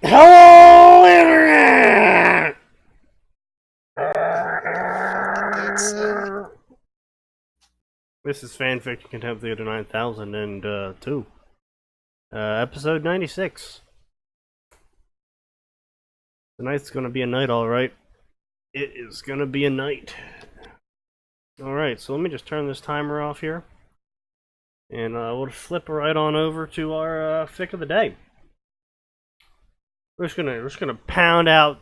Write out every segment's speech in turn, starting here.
Hello, Internet! It's This is Fanfiction Contempt Theater 9002. Episode 96. Tonight's gonna be a night, alright. It is gonna be a night. Alright, so let me just turn this timer off here. And we'll flip right on over to our fic of the day. We're just gonna pound out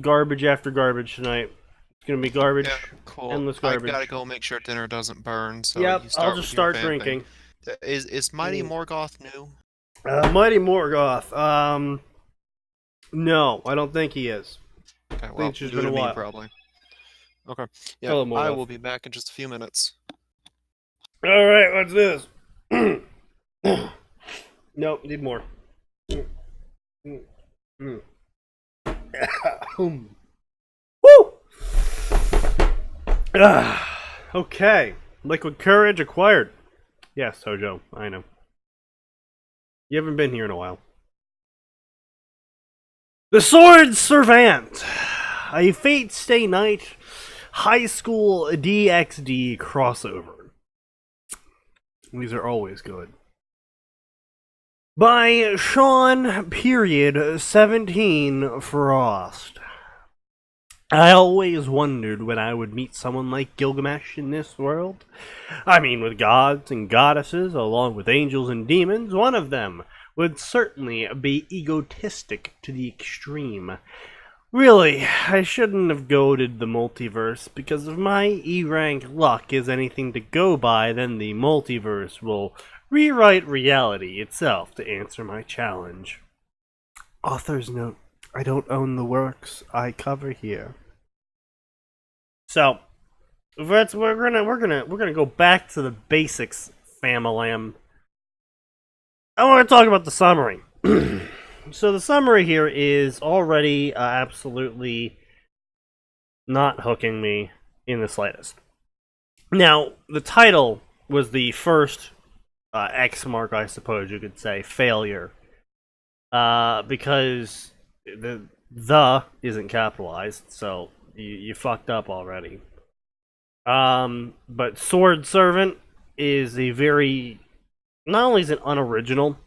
garbage after garbage tonight. It's gonna be garbage, yeah, cool. endless I garbage. gotta go make sure dinner doesn't burn, so Yep, you I'll start just with your start vamping. drinking. Is Mighty Morgoth new? Mighty Morgoth. No, I don't think he is. Okay, I think well, it's just new been a to me while. probably. Okay, yeah, Hello, I Morgoth. will be back in just a few minutes. Alright, what's this? Nope, need more. Woo! Okay. Liquid courage acquired. Yes, Hojo, I know. You haven't been here in a while. The Sword Servant! A Fate Stay Night High School DxD crossover. These are always good. By Sean period 17 Frost. I always wondered when I would meet someone like Gilgamesh in this world. I mean, with gods and goddesses, along with angels and demons, one of them would certainly be egotistic to the extreme. Really, I shouldn't have goaded the multiverse, because if my E-rank luck is anything to go by, then the multiverse will rewrite reality itself to answer my challenge. Author's note: I don't own the works I cover here. So, we're gonna go back to the basics, famalam. I want to talk about the summary. So the summary here is already absolutely not hooking me in the slightest. Now, the title was the first X mark, I suppose you could say, failure. Because the isn't capitalized, so you fucked up already. But Sword Servant is a very... Not only is it unoriginal,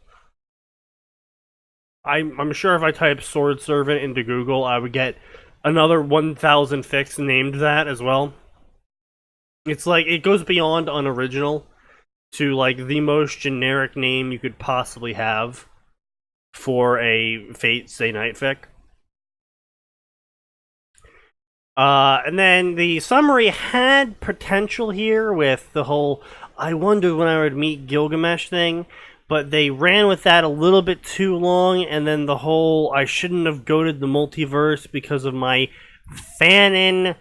I'm sure if I type Sword Servant into Google, I would get another 1,000 fics named that as well. It's like, it goes beyond unoriginal to like the most generic name you could possibly have for a Fate Stay Night fic. And then the summary had potential here with the whole I wondered when I would meet Gilgamesh thing, but they ran with that a little bit too long, and then the whole I shouldn't have goated the multiverse because of my fanon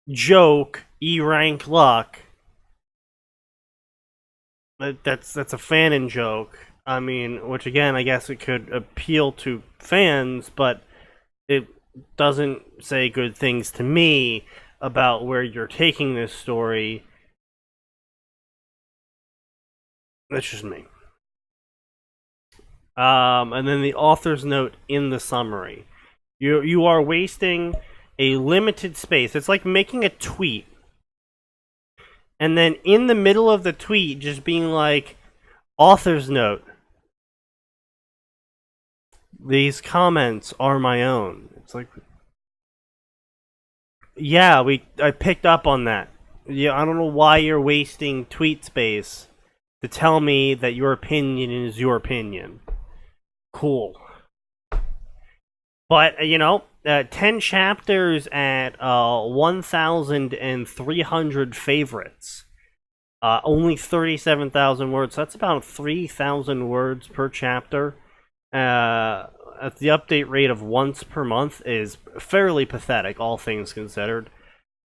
joke, E-rank luck. That's a fanon joke. I mean, which again, I guess it could appeal to fans, but it doesn't say good things to me about where you're taking this story. That's just me. And then the author's note in the summary. You are wasting a limited space. It's like making a tweet, and then in the middle of the tweet just being like, author's note. These comments are my own. It's like, yeah, I picked up on that. Yeah, I don't know why you're wasting tweet space to tell me that your opinion is your opinion. Cool. But, 10 chapters at 1,300 favorites. Only 37,000 words. So that's about 3,000 words per chapter. At the update rate of once per month is fairly pathetic, all things considered.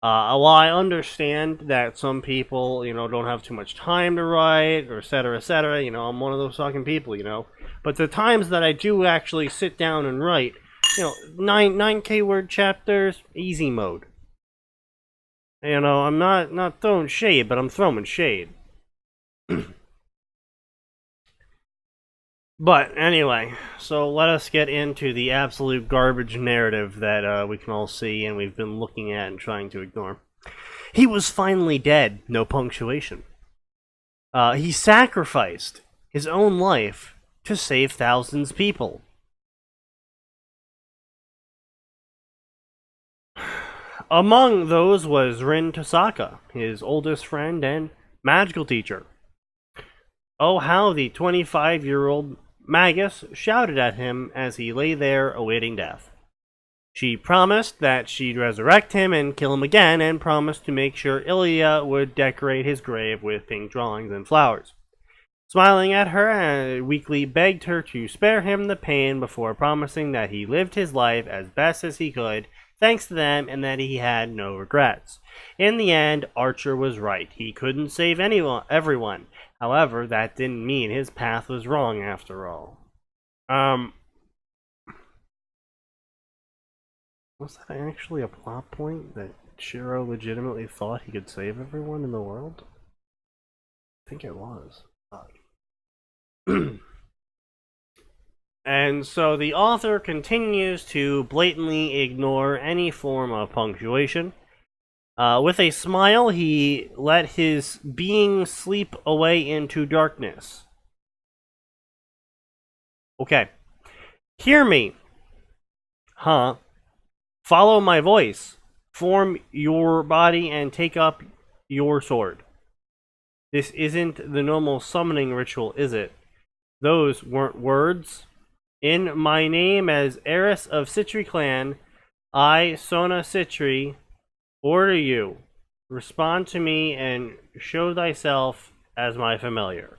While I understand that some people, don't have too much time to write, or et cetera, I'm one of those fucking people, But the times that I do actually sit down and write, 9K word chapters, easy mode. I'm not throwing shade, but I'm throwing shade. But anyway, so let us get into the absolute garbage narrative that we can all see and we've been looking at and trying to ignore. He was finally dead, no punctuation. He sacrificed his own life to save thousands of people. Among those was Rin Tosaka, his oldest friend and magical teacher. Oh, how the 25-year-old Magus shouted at him as he lay there awaiting death. She promised that she'd resurrect him and kill him again, and promised to make sure Ilya would decorate his grave with pink drawings and flowers. Smiling at her, weakly begged her to spare him the pain before promising that he lived his life as best as he could, thanks to them, and that he had no regrets. In the end, Archer was right. He couldn't save everyone. However, that didn't mean his path was wrong after all. Was that actually a plot point that Shiro legitimately thought he could save everyone in the world? I think it was. And so the author continues to blatantly ignore any form of punctuation. With a smile, he let his being sleep away into darkness. Okay. Hear me. Huh? Follow my voice. Form your body and take up your sword. This isn't the normal summoning ritual, is it? Those weren't words. In my name as heiress of Citri clan, I, Sona Citri, order you. Respond to me and show thyself as my familiar.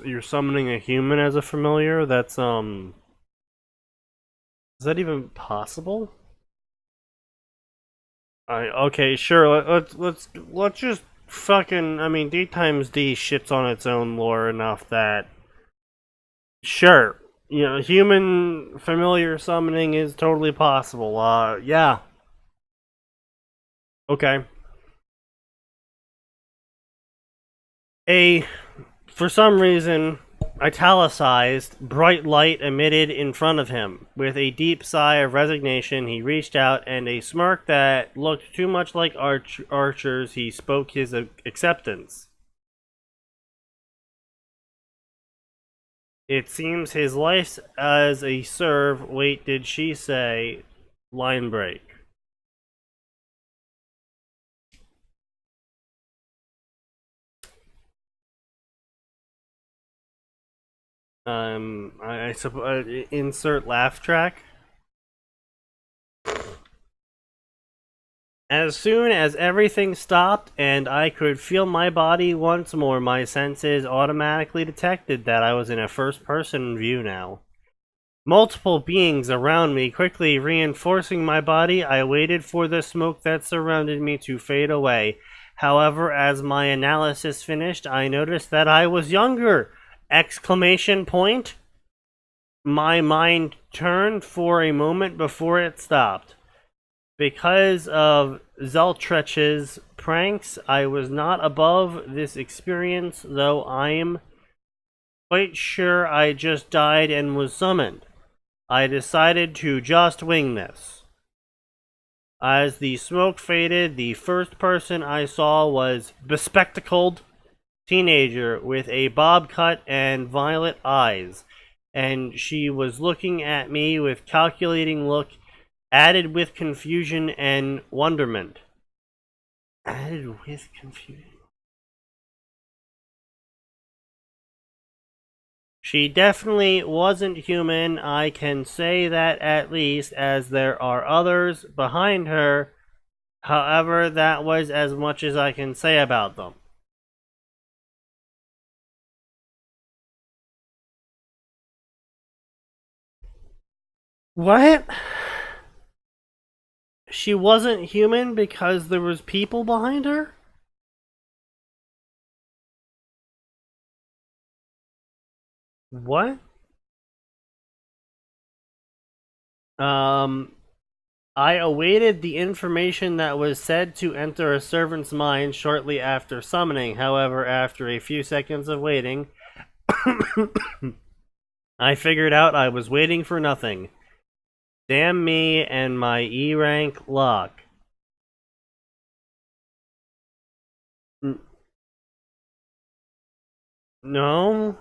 You're summoning a human as a familiar? That's, is that even possible? Okay, sure, let's just fucking, I mean, D times D shits on its own lore enough that, sure, you know, human familiar summoning is totally possible. Yeah. Okay. For some reason, italicized, bright light emitted in front of him. With a deep sigh of resignation, he reached out, and a smirk that looked too much like Archer's, he spoke his acceptance. It seems his life as a serve. Wait, did she say? Line break. I suppose insert laugh track. As soon as everything stopped and I could feel my body once more, my senses automatically detected that I was in a first-person view now. Multiple beings around me quickly reinforcing my body, I waited for the smoke that surrounded me to fade away. However, as my analysis finished, I noticed that I was younger! Exclamation point! My mind turned for a moment before it stopped. Because of Zeltrech's pranks, I was not above this experience, though I'm quite sure I just died and was summoned. I decided to just wing this. As the smoke faded, the first person I saw was bespectacled teenager with a bob cut and violet eyes, and she was looking at me with calculating look, added with confusion and wonderment. Added with confusion. She definitely wasn't human, I can say that at least, as there are others behind her. However, that was as much as I can say about them. What? She wasn't human because there was people behind her? What? I awaited the information that was said to enter a servant's mind shortly after summoning. However, after a few seconds of waiting, I figured out I was waiting for nothing. Damn me and my E-rank luck. No?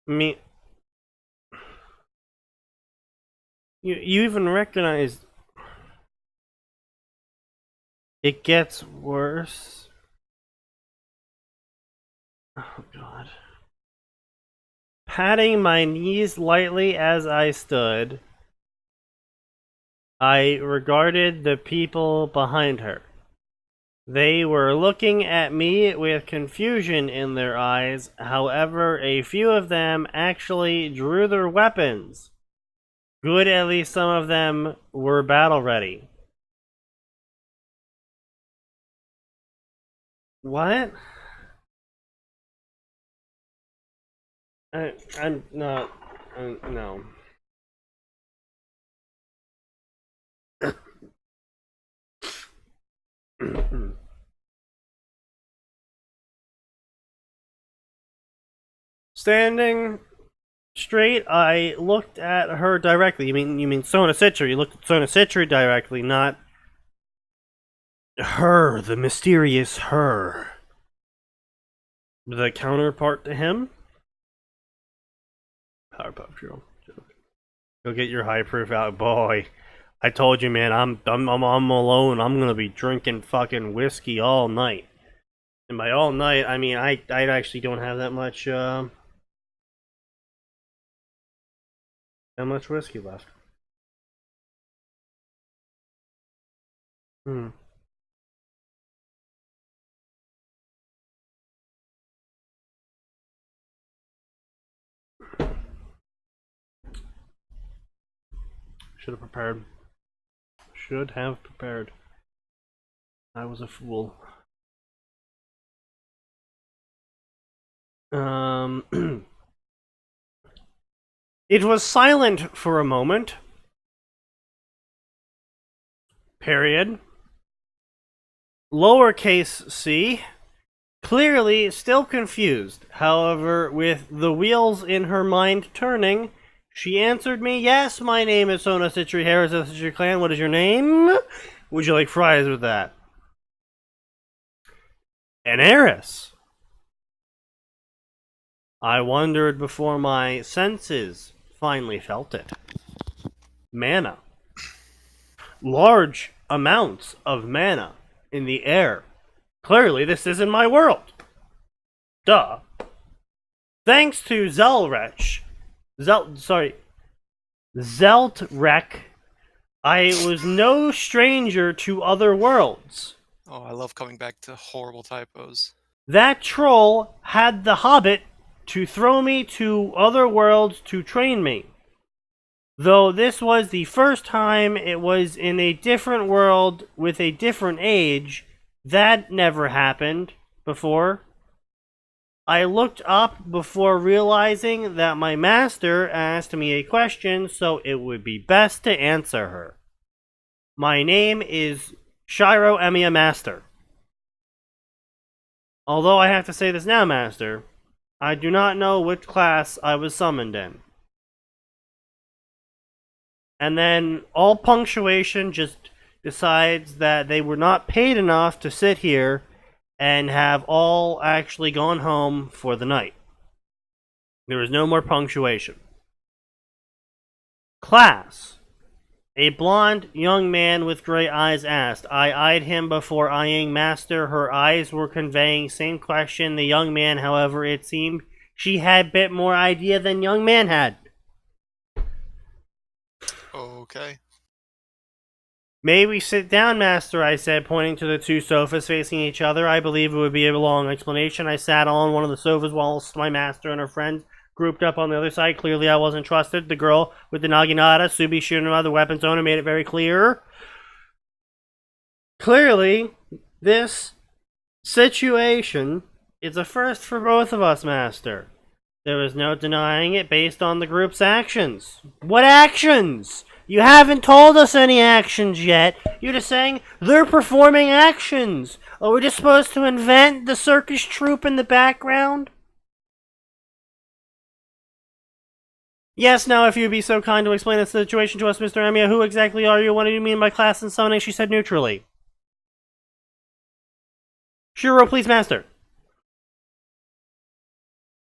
Me... You even recognize... It gets worse. Oh, God. Patting my knees lightly as I stood, I regarded the people behind her. They were looking at me with confusion in their eyes. However, a few of them actually drew their weapons. Good, at least some of them were battle ready. What? I'm not... no. Standing straight, I looked at her directly. You mean Sona Citra? You looked at Sona Citra directly, not her, the mysterious her. The counterpart to him? Powerpuff Girl. Go get your high proof out, boy. I told you, man. I'm alone. I'm gonna be drinking fucking whiskey all night. And by all night, I mean I actually don't have that much whiskey left. Should have prepared. Should have prepared. I was a fool. It was silent for a moment. Period. Lowercase c. Clearly still confused. However, with the wheels in her mind turning, she answered me, "Yes, my name is Sona Citra Harris of the Citra Clan. What is your name? Would you like fries with that?" An heiress. I wondered before my senses finally felt it. Mana. Large amounts of mana in the air. Clearly, this isn't my world. Duh. Thanks to Zeltrek, I was no stranger to other worlds. Oh, I love coming back to horrible typos. That troll had the hobbit to throw me to other worlds to train me. Though this was the first time it was in a different world with a different age, that never happened before. I looked up before realizing that my master asked me a question, so it would be best to answer her. My name is Shiro Emiya Master. Although I have to say this now, Master, I do not know which class I was summoned in. And then all punctuation just decides that they were not paid enough to sit here and have all actually gone home for the night. There is no more punctuation. Class. A blonde young man with gray eyes asked. I eyed him before eyeing Master. Her eyes were conveying same question. The young man, however, it seemed she had a bit more idea than young man had. Okay. May we sit down, Master, I said, pointing to the two sofas facing each other. I believe it would be a long explanation. I sat on one of the sofas whilst my master and her friends grouped up on the other side. Clearly, I wasn't trusted. The girl with the naginata, Subi Shunma, the weapons owner, made it very clear. Clearly, this situation is a first for both of us, Master. There is no denying it based on the group's actions. What actions? You haven't told us any actions yet. You're just saying they're performing actions. Are we just supposed to invent the circus troupe in the background? Yes, now if you'd be so kind to explain the situation to us, Mr. Emiya, who exactly are you? What do you mean by class and summoning? She said neutrally. Shiro, please, master.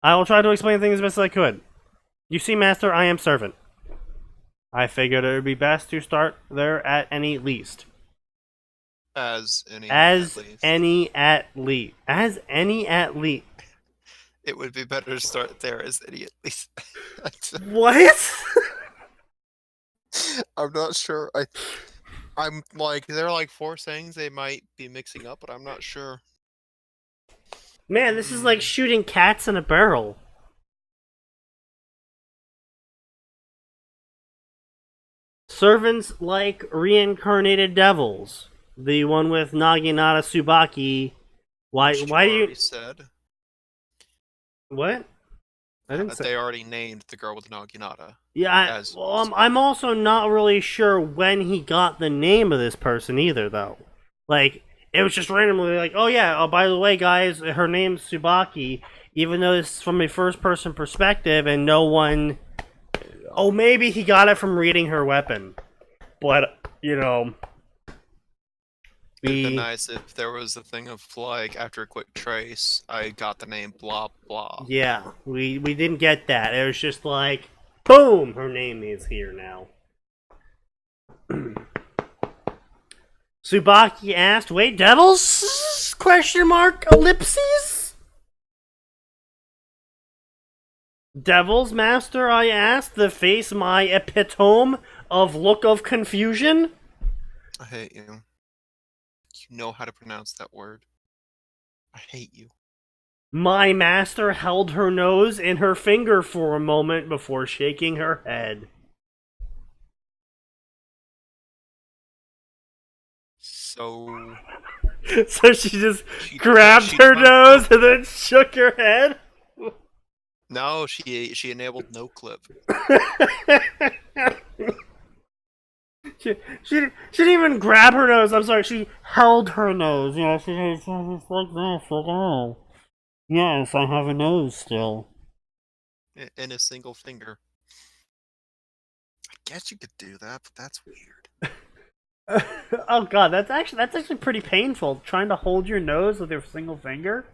I will try to explain things as best as I could. You see, master, I am servant. I figured it would be best to start there at any least. As any at least. It would be better to start there as any at least. What? I'm not sure. I'm like, there are like 4 sayings they might be mixing up, but I'm not sure. Man, this is like shooting cats in a barrel. Servants like reincarnated devils. The one with Naginata Tsubaki. Why do you said? What? I didn't that say. They already named the girl with Naginata. Yeah, I'm also not really sure when he got the name of this person either, though. Like, it was just randomly like, oh yeah, oh by the way, guys, her name's Tsubaki, even though this is from a first-person perspective, and no one... Oh, maybe he got it from reading her weapon. But, you know... It'd been nice if there was a thing of, like, after a quick trace, I got the name blah blah. Yeah, we didn't get that. It was just like, boom, her name is here now. Tsubaki asked, wait, devils? Question mark, ellipses? Devils, master, I asked, the face my epitome of look of confusion? I hate you. You know how to pronounce that word. I hate you. My master held her nose in her finger for a moment before shaking her head. So she just grabbed her nose and then shook her head? No, she enabled no clip. She didn't even grab her nose. I'm sorry. She held her nose. You know, she's like this. Like, oh, yes, I have a nose still. In a single finger. I guess you could do that, but that's weird. Oh god, that's actually pretty painful. Trying to hold your nose with your single finger.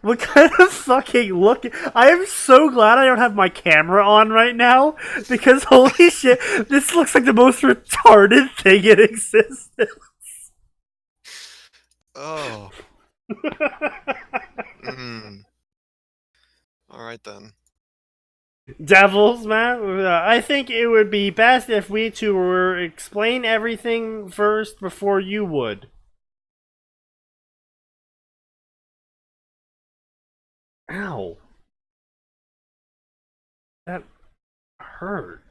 What kind of fucking look? I am so glad I don't have my camera on right now, because holy shit, this looks like the most retarded thing in existence. Oh. Alright then. Devils, man. I think it would be best if we two were explain everything first before you would. Ow. That hurt.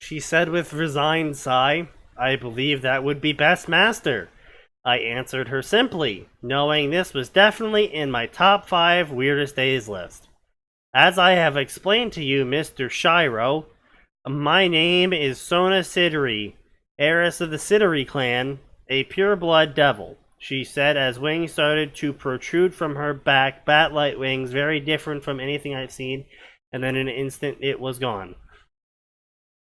She said with resigned sigh, I believe that would be best, master. I answered her simply, knowing this was definitely in my top 5 weirdest days list. As I have explained to you, Mr. Shiro, my name is Sona Sidori, heiress of the Sidori clan, a pure-blood devil, she said as wings started to protrude from her back, bat-like wings, very different from anything I've seen, and then in an instant it was gone.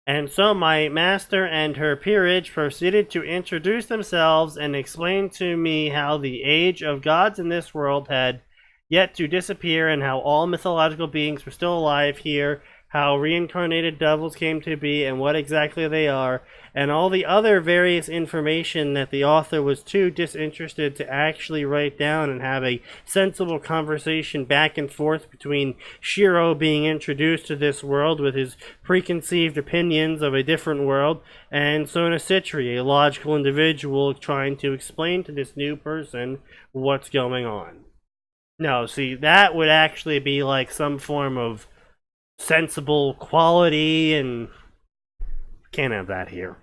And so my master and her peerage proceeded to introduce themselves and explain to me how the age of gods in this world had yet to disappear and how all mythological beings were still alive here, how reincarnated devils came to be and what exactly they are, and all the other various information that the author was too disinterested to actually write down and have a sensible conversation back and forth between Shiro being introduced to this world with his preconceived opinions of a different world, and Sona Sidori, a logical individual trying to explain to this new person what's going on. No, see, that would actually be like some form of sensible quality, and can't have that here.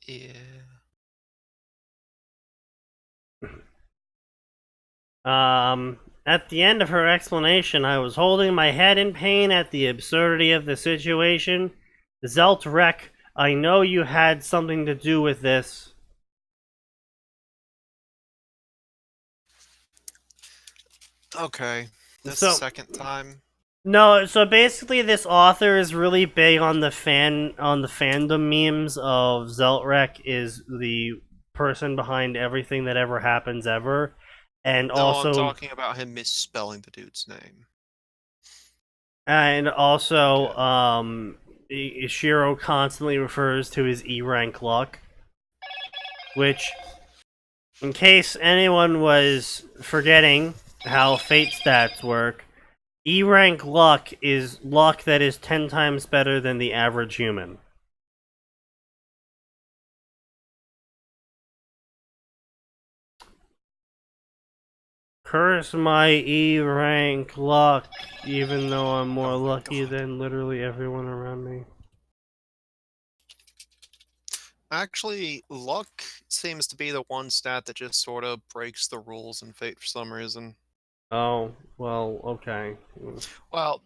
Yeah. At the end of her explanation, I was holding my head in pain at the absurdity of the situation. Zeltrek, I know you had something to do with this. Okay, that's the So, second time. no, so basically this author is really big on the fandom memes of Zeltrek is the person behind everything that ever happens ever. And No, I'm also talking about him misspelling the dude's name. and also Again. Ishiro constantly refers to his E rank luck, which in case anyone was forgetting how fate stats work, E rank luck is luck that is 10 times better than the average human. Curse my E rank luck, even though I'm more Oh my lucky god. than literally everyone around me. Actually, luck seems to be the one stat that just sort of breaks the rules in Fate for some reason. Oh, well, okay. Well,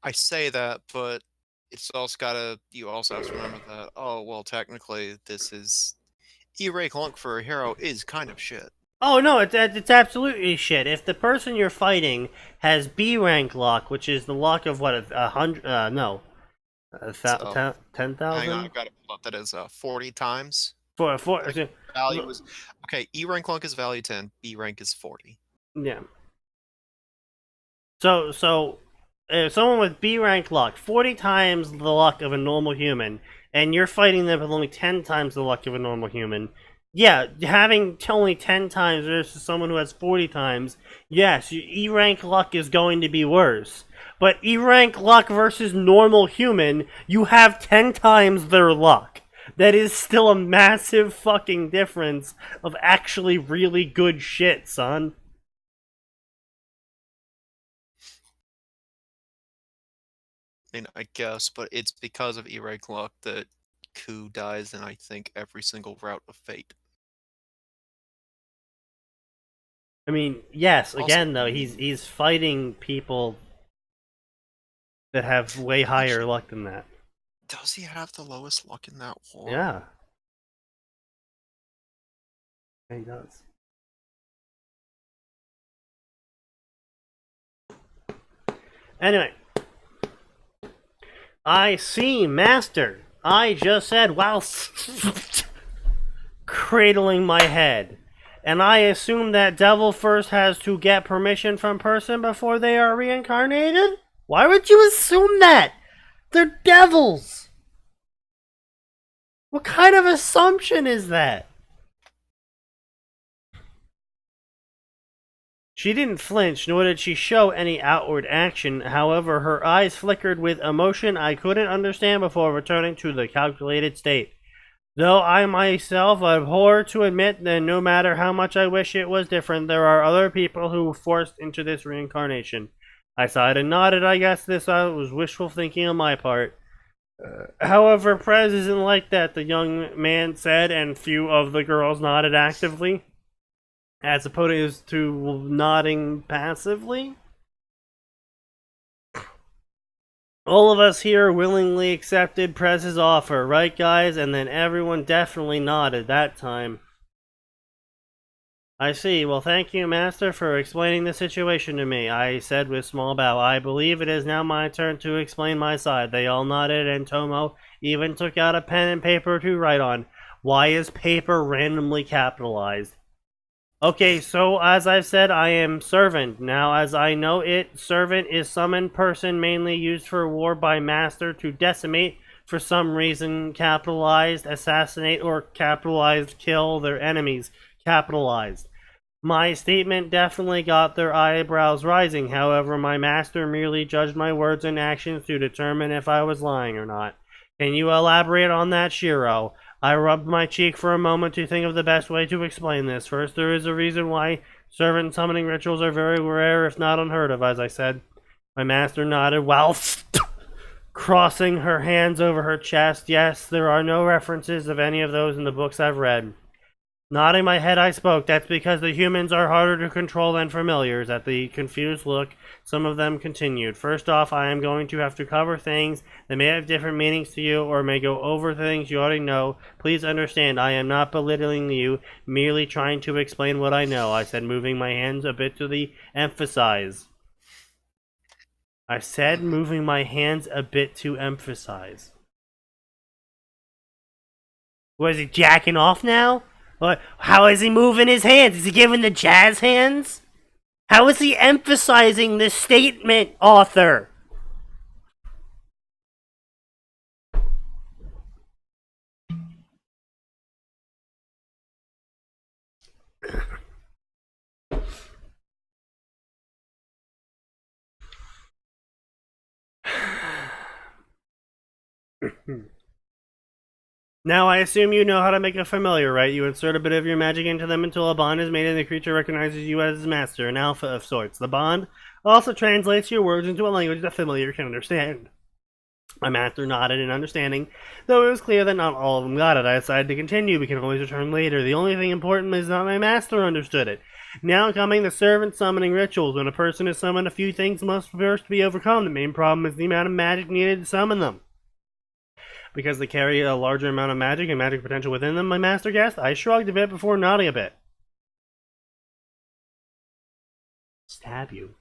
I say that, but it's also gotta you also have to remember that, oh well, technically this is E-Rank Lunk for a hero is kind of shit. Oh no, it's absolutely shit. If the person you're fighting has B rank luck, which is the luck of what a hundred, no, So 10,000 hang on, I've got to pull up that is 40 times. for Like value is okay, E-Rank Lunk is value 10, B rank is 40. yeah. So if someone with B rank luck, 40 times the luck of a normal human, and you're fighting them with only 10 times the luck of a normal human, yeah, having only 10 times versus someone who has 40 times, yes, E rank luck is going to be worse. But E rank luck versus normal human, you have 10 times their luck. That is still a massive fucking difference of actually really good shit, son. I mean, I guess, but it's because of E-Rank Luck that Ku dies in I think every single route of Fate. I mean, yes, Also, again though, he's fighting people that have way higher actually, luck than that. does he have the lowest luck in that war? Yeah. Yeah, he does. Anyway, I see, Master. I just said whilst cradling my head. And I assume that devil first has to get permission from person before they are reincarnated? Why would you assume that? They're devils! What kind of assumption is that? She didn't flinch, nor did she show any outward action. However, her eyes flickered with emotion I couldn't understand before returning to the calculated state. Though I myself abhor to admit that no matter how much I wish it was different, there are other people who were forced into this reincarnation. I sighed and nodded. I guess this was wishful thinking on my part. However, Prez isn't like that, the young man said, and few of the girls nodded actively, as opposed to nodding passively. All of us here willingly accepted Prez's offer, right guys? And then everyone definitely nodded that time. I see. Well, thank you, Master, for explaining the situation to me, I said with small bow. I believe it is now my turn to explain my side. They all nodded, and Tomo even took out a pen and paper to write on. Why is paper randomly capitalized? Okay, so as I've said, I am servant. Now, as I know it, servant is summoned person mainly used for war by master to decimate, for some reason, capitalized, assassinate, or capitalized, kill their enemies, capitalized. My statement definitely got their eyebrows rising. However, my master merely judged my words and actions to determine if I was lying or not. Can you elaborate on that, Shiro? I rubbed my cheek for a moment to think of the best way to explain this. First, there is a reason why servant summoning rituals are very rare, if not unheard of, as I said. My master nodded whilst crossing her hands over her chest. Yes, there are no references of any of those in the books I've read. Nodding my head, I spoke. That's because the humans are harder to control than familiars. At the confused look, some of them continued. First off, I am going to have to cover things that may have different meanings to you or may go over things you already know. Please understand, I am not belittling you, merely trying to explain what I know, I said, moving my hands a bit to the emphasize. I said, moving my hands a bit to emphasize. Was he jacking off now? What? How is he moving his hands? Is he giving the jazz hands? How is he emphasizing this statement, author? Now, I assume you know how to make a familiar, right? You insert a bit of your magic into them until a bond is made and the creature recognizes you as its master, an alpha of sorts. The bond also translates your words into a language that familiar can understand. My master nodded in understanding, though it was clear that not all of them got it. I decided to continue. We can always return later. The only thing important is that my master understood it. Now coming the servant summoning rituals. When a person is summoned, a few things must first be overcome. The main problem is the amount of magic needed to summon them. Because they carry a larger amount of magic and magic potential within them, my master guessed. I shrugged a bit before nodding a bit. Stab you.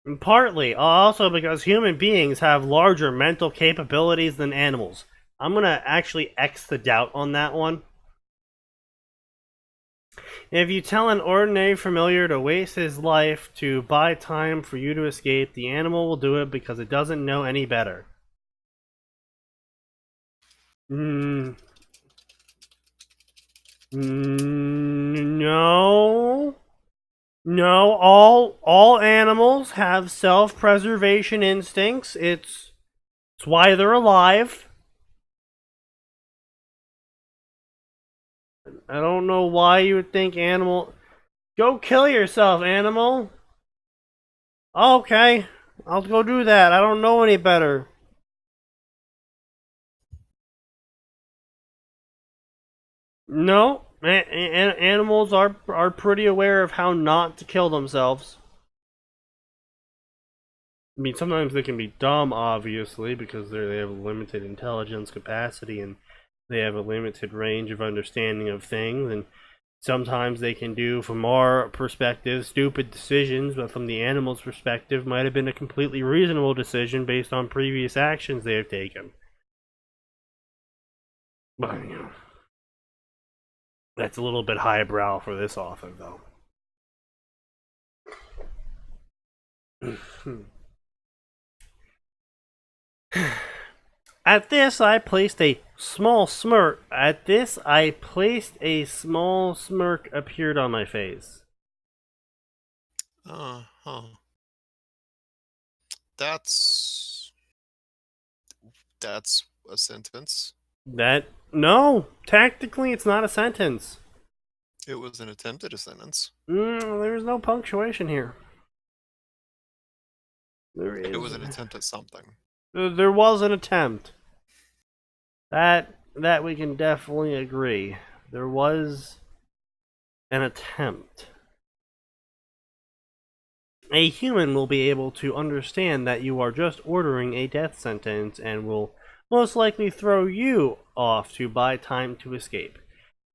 And partly also because human beings have larger mental capabilities than animals. I'm gonna actually X the doubt on that one. If you tell an ordinary familiar to waste his life to buy time for you to escape, the animal will do it because it doesn't know any better. No. No, all animals have self-preservation instincts. It's why they're alive. I don't know why you would think animal... Go kill yourself, animal. Okay, I'll go do that. I don't know any better. No, animals are pretty aware of how not to kill themselves. I mean, sometimes they can be dumb, obviously, because they have a limited intelligence capacity and they have a limited range of understanding of things, and sometimes they can do, from our perspective, stupid decisions, but from the animal's perspective, might have been a completely reasonable decision based on previous actions they have taken. But, you know, that's a little bit highbrow for this author, though. At this, I placed a small smirk. Appeared on my face. Uh-huh. That's a sentence. No, technically it's not a sentence. It was an attempt at a sentence. There's no punctuation here. It was an attempt at something. There was an attempt. That we can definitely agree. There was an attempt. A human will be able to understand that you are just ordering a death sentence and will most likely throw you off to buy time to escape.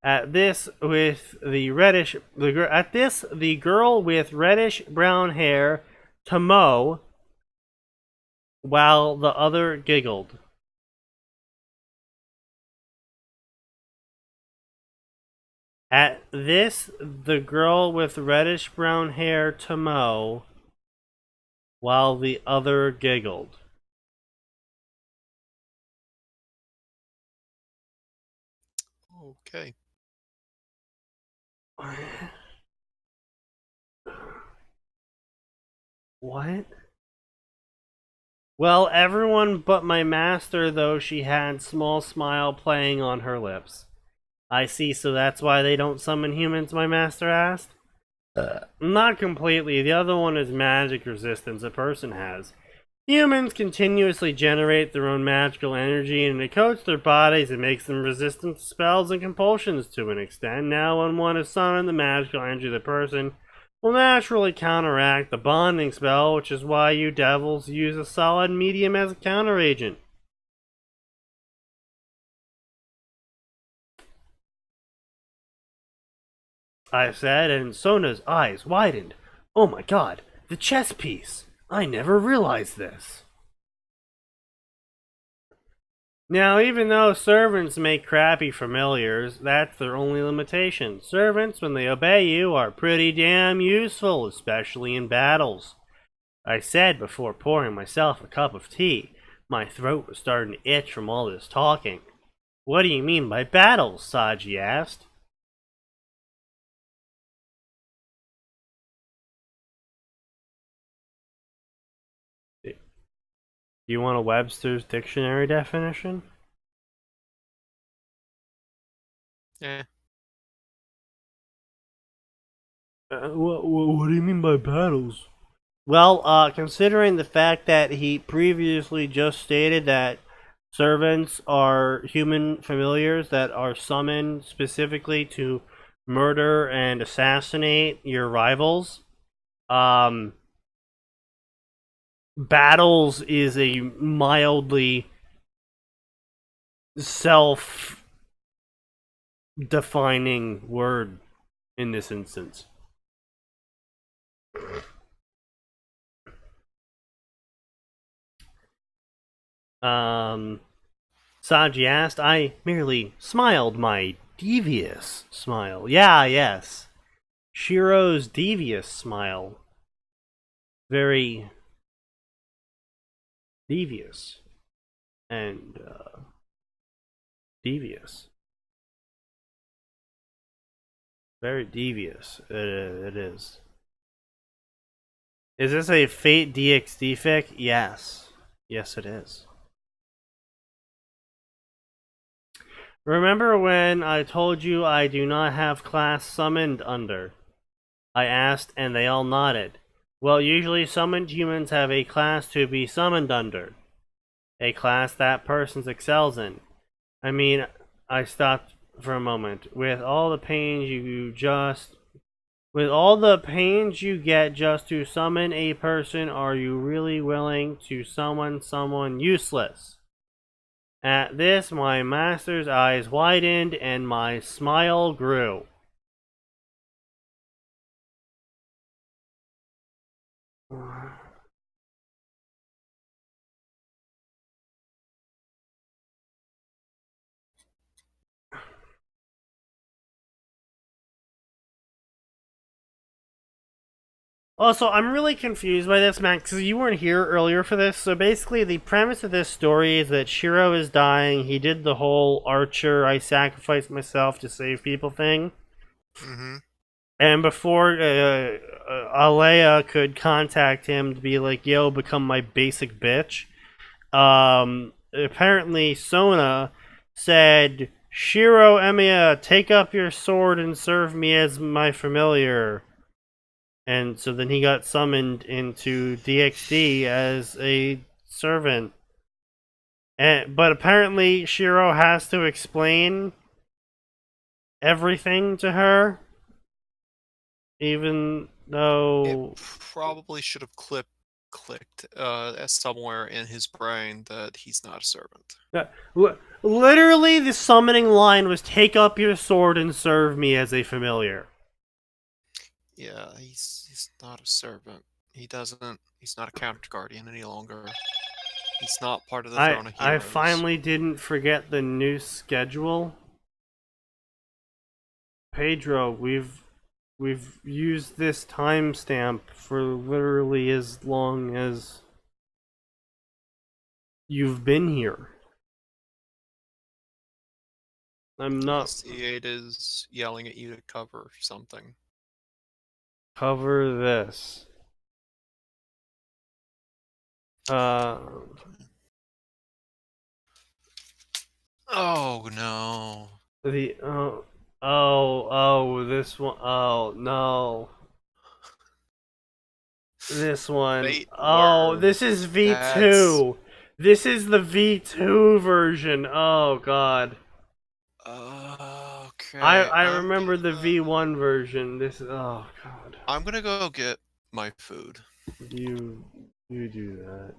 The girl with reddish brown hair to mow, while the other giggled. At this, the girl with reddish brown hair to mow, while the other giggled. Okay. What? Well, everyone but my master, though she had small smile playing on her lips. I see, so that's why they don't summon humans, my master asked? Not completely. The other one is magic resistance a person has. Humans continuously generate their own magical energy, and it coats their bodies and makes them resistant to spells and compulsions to an extent. Now, when one is summoned, the magical energy of the person will naturally counteract the bonding spell, which is why you devils use a solid medium as a counter agent. I said, and Sona's eyes widened. Oh my god, the chess piece! I never realized this. Now, even though servants make crappy familiars, that's their only limitation. Servants, when they obey you, are pretty damn useful, especially in battles. I said before pouring myself a cup of tea. My throat was starting to itch from all this talking. What do you mean by battles? Saji asked. Do you want a Webster's dictionary definition? Yeah. What do you mean by battles? Well, considering the fact that he previously just stated that servants are human familiars that are summoned specifically to murder and assassinate your rivals, battles is a mildly self-defining word in this instance. Saji asked. I merely smiled my devious smile. Yeah, yes. Shiro's devious smile. Very devious. And, devious. Very devious. It is. Is this a Fate DXD fic? Yes. Yes, it is. Remember when I told you I do not have class summoned under? I asked, and they all nodded. Well, usually summoned humans have a class to be summoned under. A class that person excels in. I mean, I stopped for a moment. With all the pains you get just to summon a person, are you really willing to summon someone useless? At this, my master's eyes widened and my smile grew. Also, I'm really confused by this, Max, because you weren't here earlier for this. So basically, the premise of this story is that Shiro is dying. He did the whole Archer, I sacrificed myself to save people thing. Mm-hmm. And before Alea could contact him to be like, yo, become my basic bitch, apparently Sona said, Shiro Emiya, take up your sword and serve me as my familiar. And so then he got summoned into DXD as a servant. But apparently Shiro has to explain everything to her, even though It probably should have clicked somewhere in his brain that he's not a servant. literally the summoning line was take up your sword and serve me as a familiar. Yeah, he's not a servant. He's not a counter guardian any longer. He's not part of the Throne of Heroes. I finally didn't forget the new schedule. Pedro, we've used this timestamp for literally as long as you've been here. I'm not. C8 is yelling at you to cover something. Cover this. Oh no. The this one. Oh no. This one. Fate Oh, this words. is That's V2. This is the V2 version. Oh god. okay. I remember the V1 version. This is oh god. I'm gonna go get my food. You do that.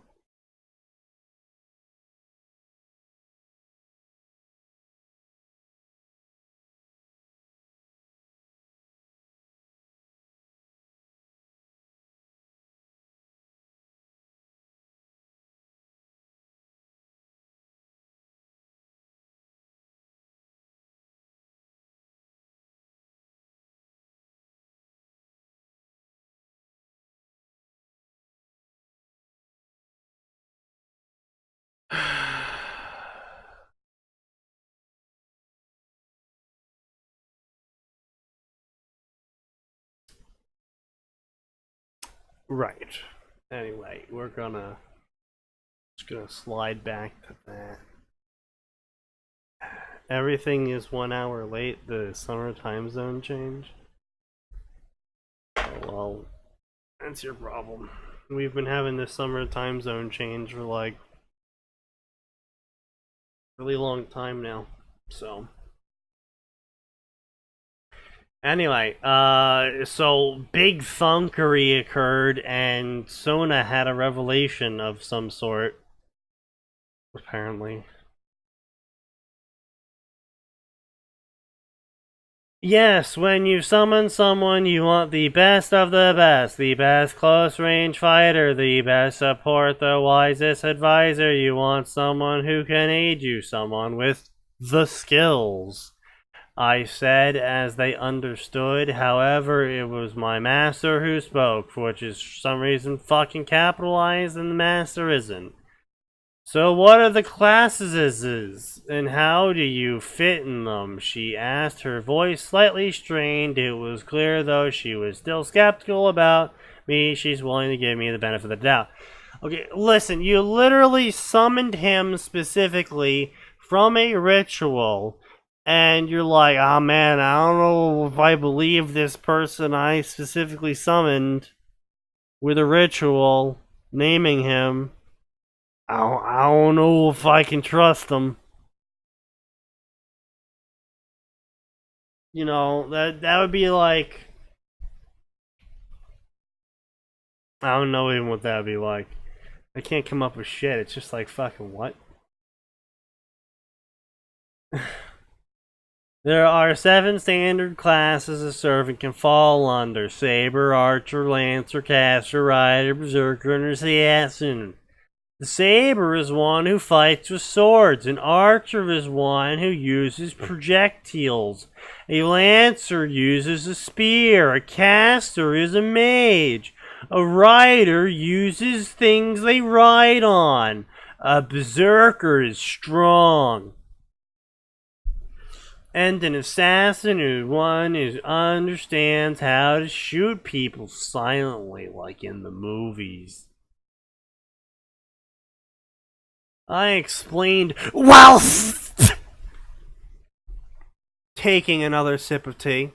Right. Anyway, we're gonna just gonna slide back to that. Everything is 1 hour late. The summer time zone change. Oh well, that's your problem. We've been having this summer time zone change for like really long time now. So anyway, so big thunkery occurred and Sona had a revelation of some sort. Apparently. Yes, when you summon someone, you want the best of the best close range fighter, the best support, the wisest advisor. You want someone who can aid you, someone with the skills. I said as they understood, however, it was my master who spoke, which is for some reason fucking capitalized and the master isn't. So what are the classes and how do you fit in them? She asked, her voice slightly strained. It was clear, though, she was still skeptical about me. She's willing to give me the benefit of the doubt. Okay, listen, you literally summoned him specifically from a ritual, and you're like, oh man, I don't know if I believe this person I specifically summoned with a ritual, naming him. I don't know if I can trust them. You know, that would be like, I don't know even what that would be like. I can't come up with shit. It's just like fucking what? There are 7 standard classes a servant can fall under: Saber, Archer, Lancer, Caster, Rider, Berserker, and Assassin. The Saber is one who fights with swords. An Archer is one who uses projectiles. A Lancer uses a spear. A Caster is a mage. A Rider uses things they ride on. A Berserker is strong. And an Assassin is one who understands how to shoot people silently, like in the movies. I explained whilst taking another sip of tea.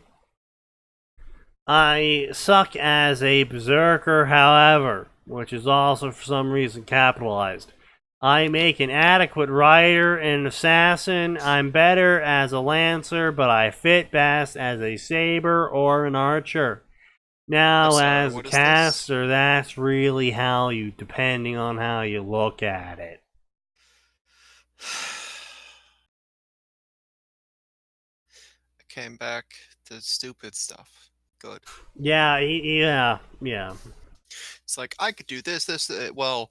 I suck as a berserker, however, which is also for some reason capitalized. I make an adequate rider and an assassin. I'm better as a lancer, but I fit best as a saber or an archer. Now, sorry, as a what is caster, that's really how you, depending on how you look at it. I came back to stupid stuff. Good. Yeah, yeah. It's like I could do this. Well,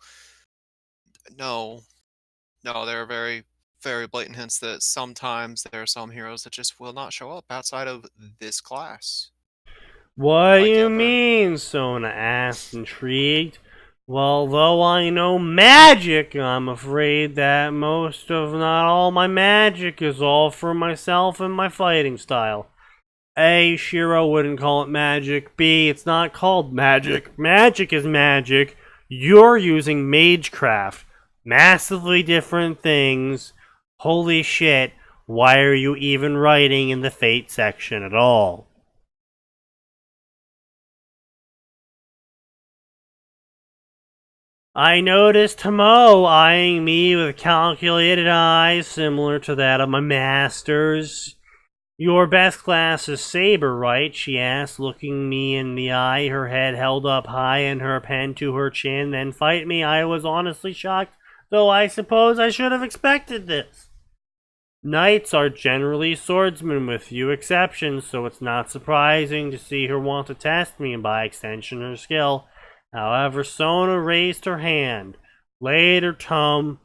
no, no. There are very, very blatant hints that sometimes there are some heroes that just will not show up outside of this class. What do Like you ever. mean? Sona asked, intrigued. Well, though I know magic, I'm afraid that most of not all my magic is all for myself and my fighting style. A, Shiro wouldn't call it magic. B, it's not called magic. Magic is magic. You're using magecraft. Massively different things. Holy shit, why are you even writing in the Fate section at all? I noticed Mo eyeing me with calculated eyes similar to that of my master's. Your best class is saber, right? She asked, looking me in the eye, her head held up high and her pen to her chin. Then fight me. I was honestly shocked, though I suppose I should have expected this. Knights are generally swordsmen with few exceptions, so it's not surprising to see her want to test me and by extension her skill. However, Sona raised her hand. Later, Tom.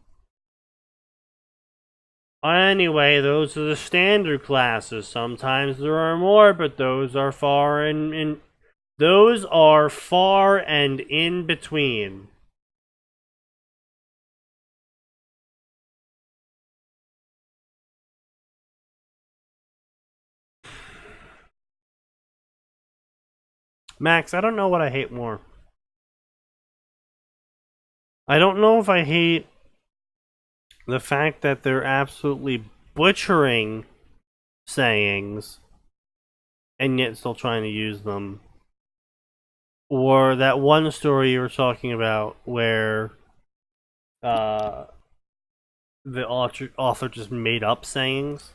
Anyway, those are the standard classes. Sometimes there are more, but those are far and in between. Max, I don't know what I hate more. I don't know if I hate the fact that they're absolutely butchering sayings and yet still trying to use them. Or that one story you were talking about where the author just made up sayings.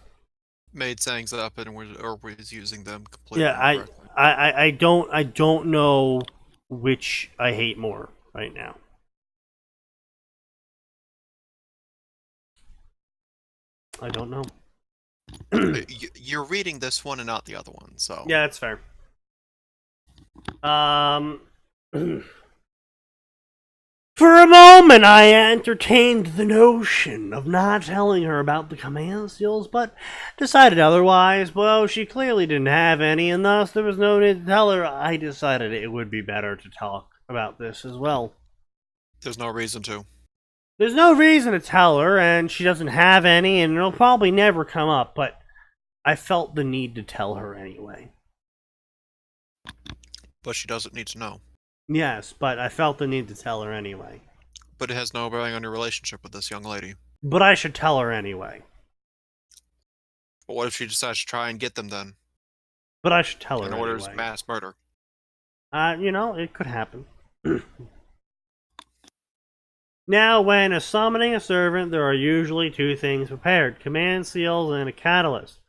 Made sayings up and was using them completely Yeah, incorrectly. I don't know which I hate more right now. I don't know. You're reading this one and not the other one, so Yeah, that's fair. For a moment, I entertained the notion of not telling her about the command seals, but decided otherwise. Well, she clearly didn't have any, and thus there was no need to tell her. I decided it would be better to talk about this as well. there's no reason to. There's no reason to tell her, and she doesn't have any, and it'll probably never come up, but I felt the need to tell her anyway. But she doesn't need to know. Yes, but I felt the need to tell her anyway. But it has no bearing on your relationship with this young lady. But I should tell her anyway. But what if she decides to try and get them then? But I should tell her And orders anyway. mass murder. It could happen. Now, when summoning a servant, there are usually two things prepared: command seals and a catalyst.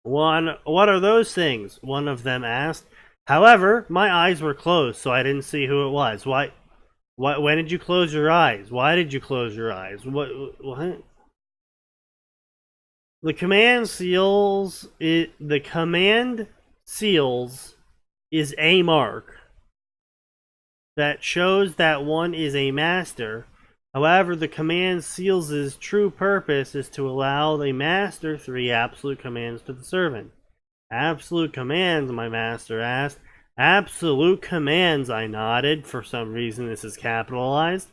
What are those things? One of them asked. However, my eyes were closed, so I didn't see who it was. Why? When did you close your eyes? Why did you close your eyes? What? The command seals is a mark that shows that one is a master. However, the command seals' true purpose is to allow the master 3 absolute commands to the servant. Absolute commands, my master asked. Absolute commands, I nodded. For some reason this is capitalized.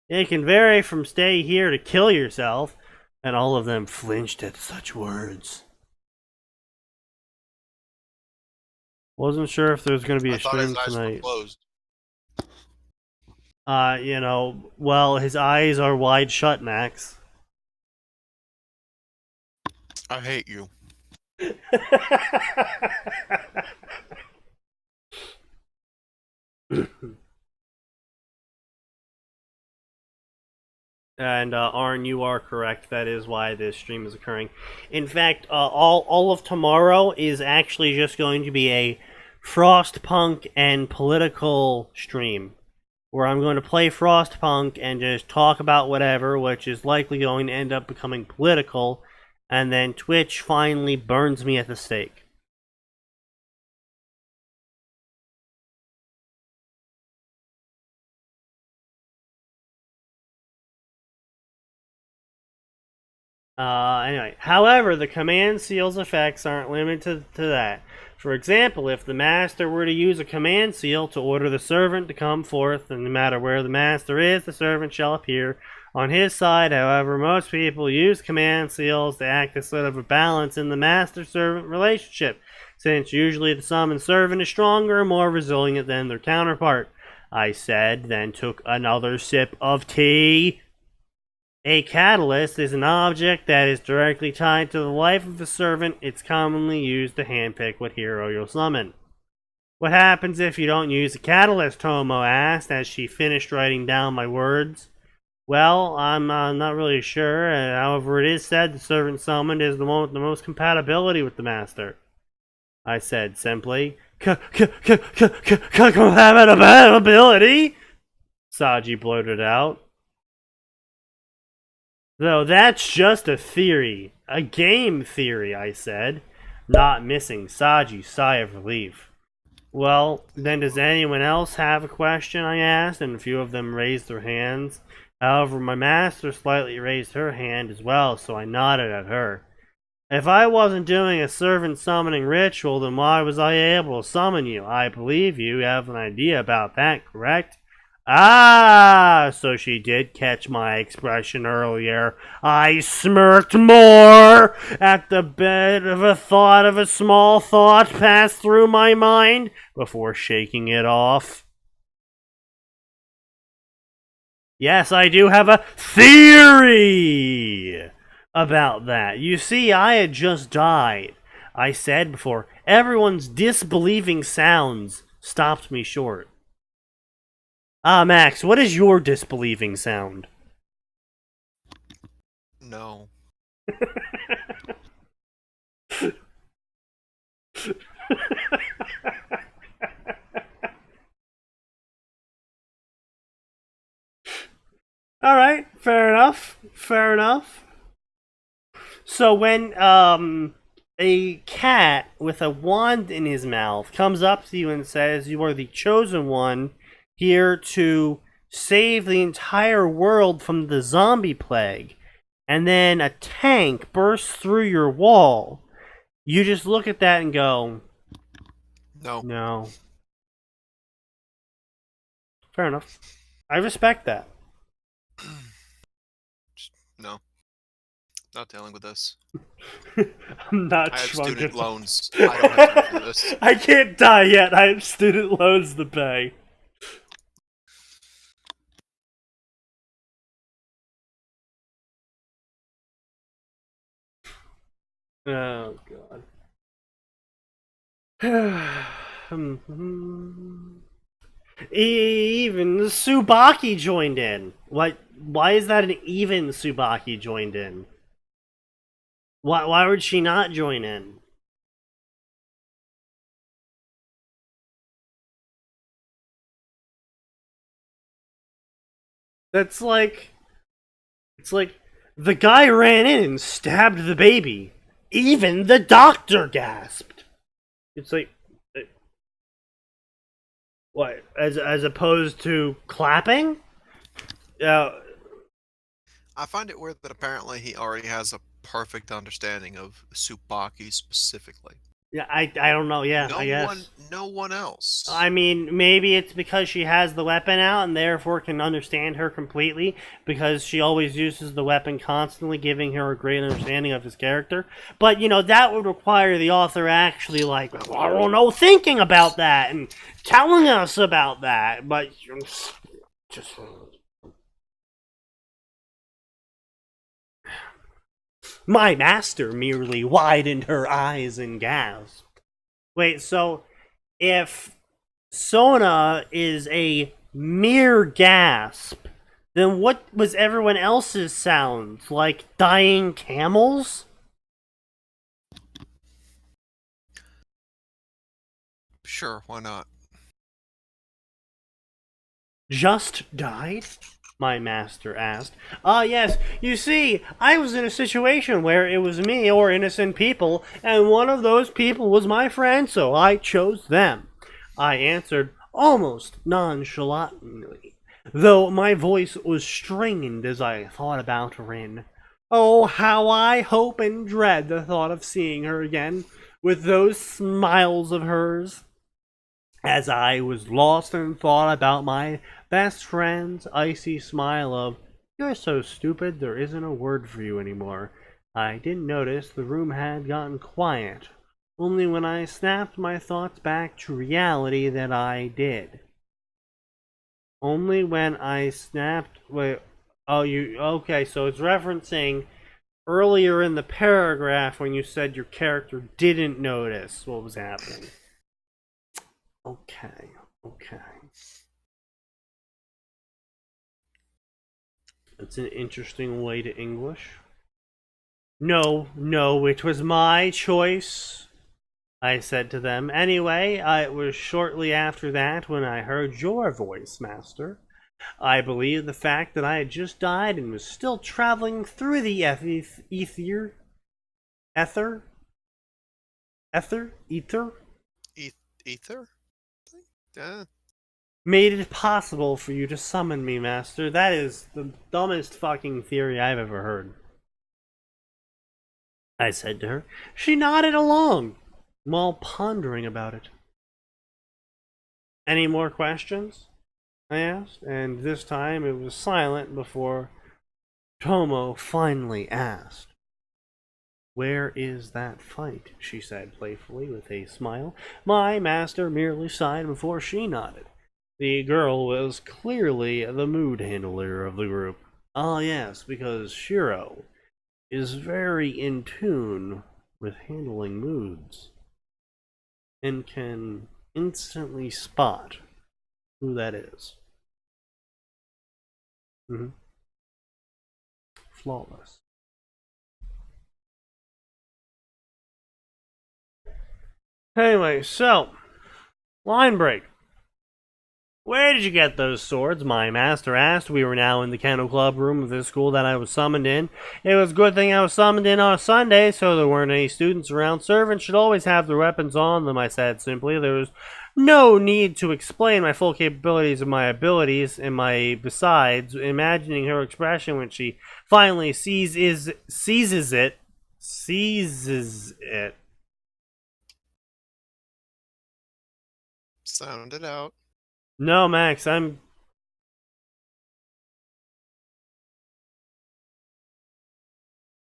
It can vary from stay here to kill yourself, and all of them flinched at such words. Wasn't sure if there was going to be a stream tonight. Closed. Well, his eyes are wide shut, Max. I hate you. And Arn, you are correct. That is why this stream is occurring. In fact, all of tomorrow is actually just going to be a Frostpunk and political stream, where I'm going to play Frostpunk and just talk about whatever, which is likely going to end up becoming political, and then Twitch finally burns me at the stake. Anyway, however, the command seal's effects aren't limited to that. For example, if the master were to use a command seal to order the servant to come forth, and no matter where the master is, the servant shall appear on his side. However, most people use command seals to act as sort of a balance in the master-servant relationship, since usually the summoned servant is stronger and more resilient than their counterpart. I said, then took another sip of tea. A catalyst is an object that is directly tied to the life of the servant. It's commonly used to handpick what hero you'll summon. What happens if you don't use a catalyst, Homo asked as she finished writing down my words. Well, I'm not really sure. However, it is said the servant summoned is the one with the most compatibility with the master. I said simply. Compatibility? Saji blurted out. Though that's just a theory. A game theory, I said, not missing Saji's sigh of relief. Well, then does anyone else have a question, I asked, and a few of them raised their hands. However, my master slightly raised her hand as well, so I nodded at her. If I wasn't doing a servant summoning ritual, then why was I able to summon you? I believe you have an idea about that, correct? Ah, so she did catch my expression earlier. I smirked more at the bit of a thought of a small thought passed through my mind before shaking it off. Yes, I do have a theory about that. You see, I had just died, I said before everyone's disbelieving sounds stopped me short. Max, what is your disbelieving sound? No. Alright, fair enough. Fair enough. So when a cat with a wand in his mouth comes up to you and says you are the chosen one here to save the entire world from the zombie plague, and then a tank bursts through your wall, you just look at that and go, No. no. Fair enough. I respect that. No. Not dealing with this. I'm not I have shrunk student enough. loans. I don't have time for this. I can't die yet. I have student loans to pay. Oh, God. Even Tsubaki joined in. What? Why is that an even Tsubaki joined in? Why would she not join in? That's like... It's like, the guy ran in and stabbed the baby. Even the doctor gasped. It's like... What? As opposed to clapping? I find it weird that apparently he already has a perfect understanding of Tsubaki specifically. Yeah, I don't know. Yeah, No I guess. no one else. I mean, maybe it's because she has the weapon out and therefore can understand her completely because she always uses the weapon constantly, giving her a great understanding of his character. But, you know, that would require the author actually, like, I don't know, thinking about that and telling us about that. But just... My master merely widened her eyes and gasped. Wait, so if Sona is a mere gasp, then what was everyone else's sound? Like dying camels? Sure, why not? Just died? My master asked. Ah, yes. You see, I was in a situation where it was me or innocent people, and one of those people was my friend, so I chose them. I answered almost nonchalantly, though my voice was strained as I thought about Rin. Oh, how I hope and dread the thought of seeing her again, with those smiles of hers. As I was lost in thought about my best friend's icy smile of, "You're so stupid, there isn't a word for you anymore," I didn't notice the room had gotten quiet. Only when I snapped my thoughts back to reality that I did. Only when I snapped... Wait, oh, you... Okay, so it's referencing earlier in the paragraph when you said your character didn't notice what was happening. Okay. It's an interesting way to English. No, it was my choice, I said to them. Anyway, it was shortly after that when I heard your voice, Master. I believe the fact that I had just died and was still traveling through the ether, Ether? Yeah. made it possible for you to summon me, Master. That is the dumbest fucking theory I've ever heard, I said to her. She nodded along while pondering about it. Any more questions? I asked, and this time it was silent before Tomo finally asked. Where is that fight? She said playfully with a smile. My master merely sighed before she nodded. The girl was clearly the mood handler of the group. Ah, yes, because Shiro is very in tune with handling moods and can instantly spot who that is. Flawless. Anyway, so, line break. Where did you get those swords? My master asked. We were now in the kennel club room of this school that I was summoned in. It was a good thing I was summoned in on a Sunday, so there weren't any students around. Servants should always have their weapons on them, I said simply. There was no need to explain my full capabilities and my abilities, and besides, imagining her expression when she finally seizes it. Sound it out. No, Max, I'm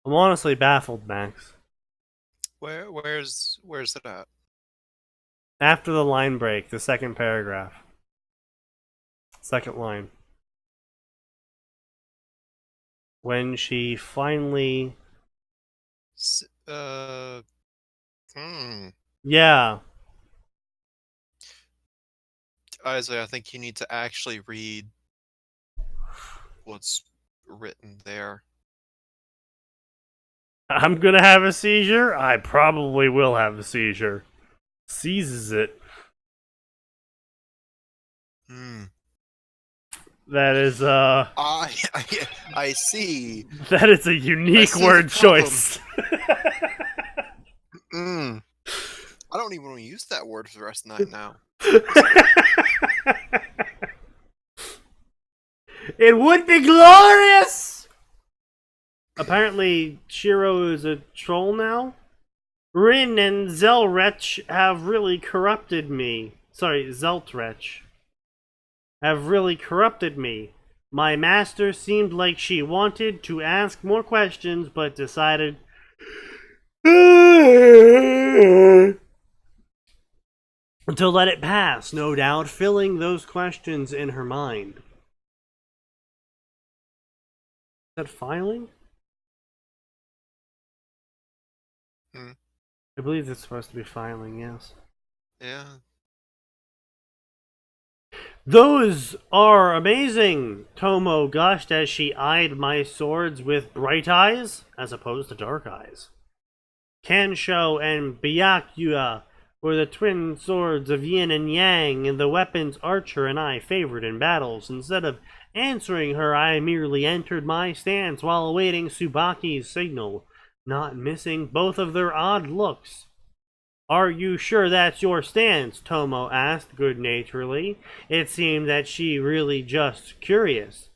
honestly baffled, Max. Where's it at? After the line break, the second paragraph. Second line. When she finally... Yeah. Isaiah, I think you need to actually read what's written there. I'm gonna have a seizure? I probably will have a seizure. Seizes it. That is, I see. That is a unique word choice. I don't even want to use that word for the rest of the night now. It would be glorious! Apparently, Shiro is a troll now. Rin and Zelretch have really corrupted me. Sorry, Zeltretch have really corrupted me. My master seemed like she wanted to ask more questions, but decided to let it pass, no doubt, filling those questions in her mind. Is that filing? I believe it's supposed to be filing, yes. Yeah. Those are amazing, Tomo gushed as she eyed my swords with bright eyes, as opposed to dark eyes. Kansho and Byakuya were the twin swords of yin and yang, and the weapons Archer and I favored in battles. Instead of answering her, I merely entered my stance while awaiting Tsubaki's signal, not missing both of their odd looks. Are you sure that's your stance? Tomo asked good-naturedly. It seemed that she really just curious.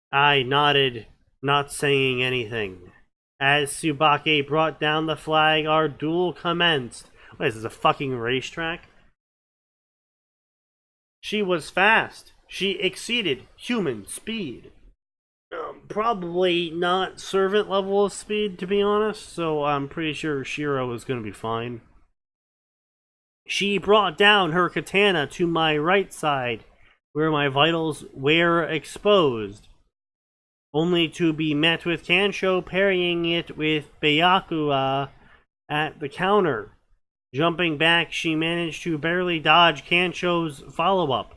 I nodded, not saying anything. As Tsubaki brought down the flag, our duel commenced. What is this, a fucking racetrack? She was fast. She exceeded human speed. Probably not servant level of speed, to be honest, so I'm pretty sure Shiro is going to be fine. She brought down her katana to my right side, where my vitals were exposed, only to be met with Kansho parrying it with Byakuya at the counter. Jumping back, she managed to barely dodge Kancho's follow-up.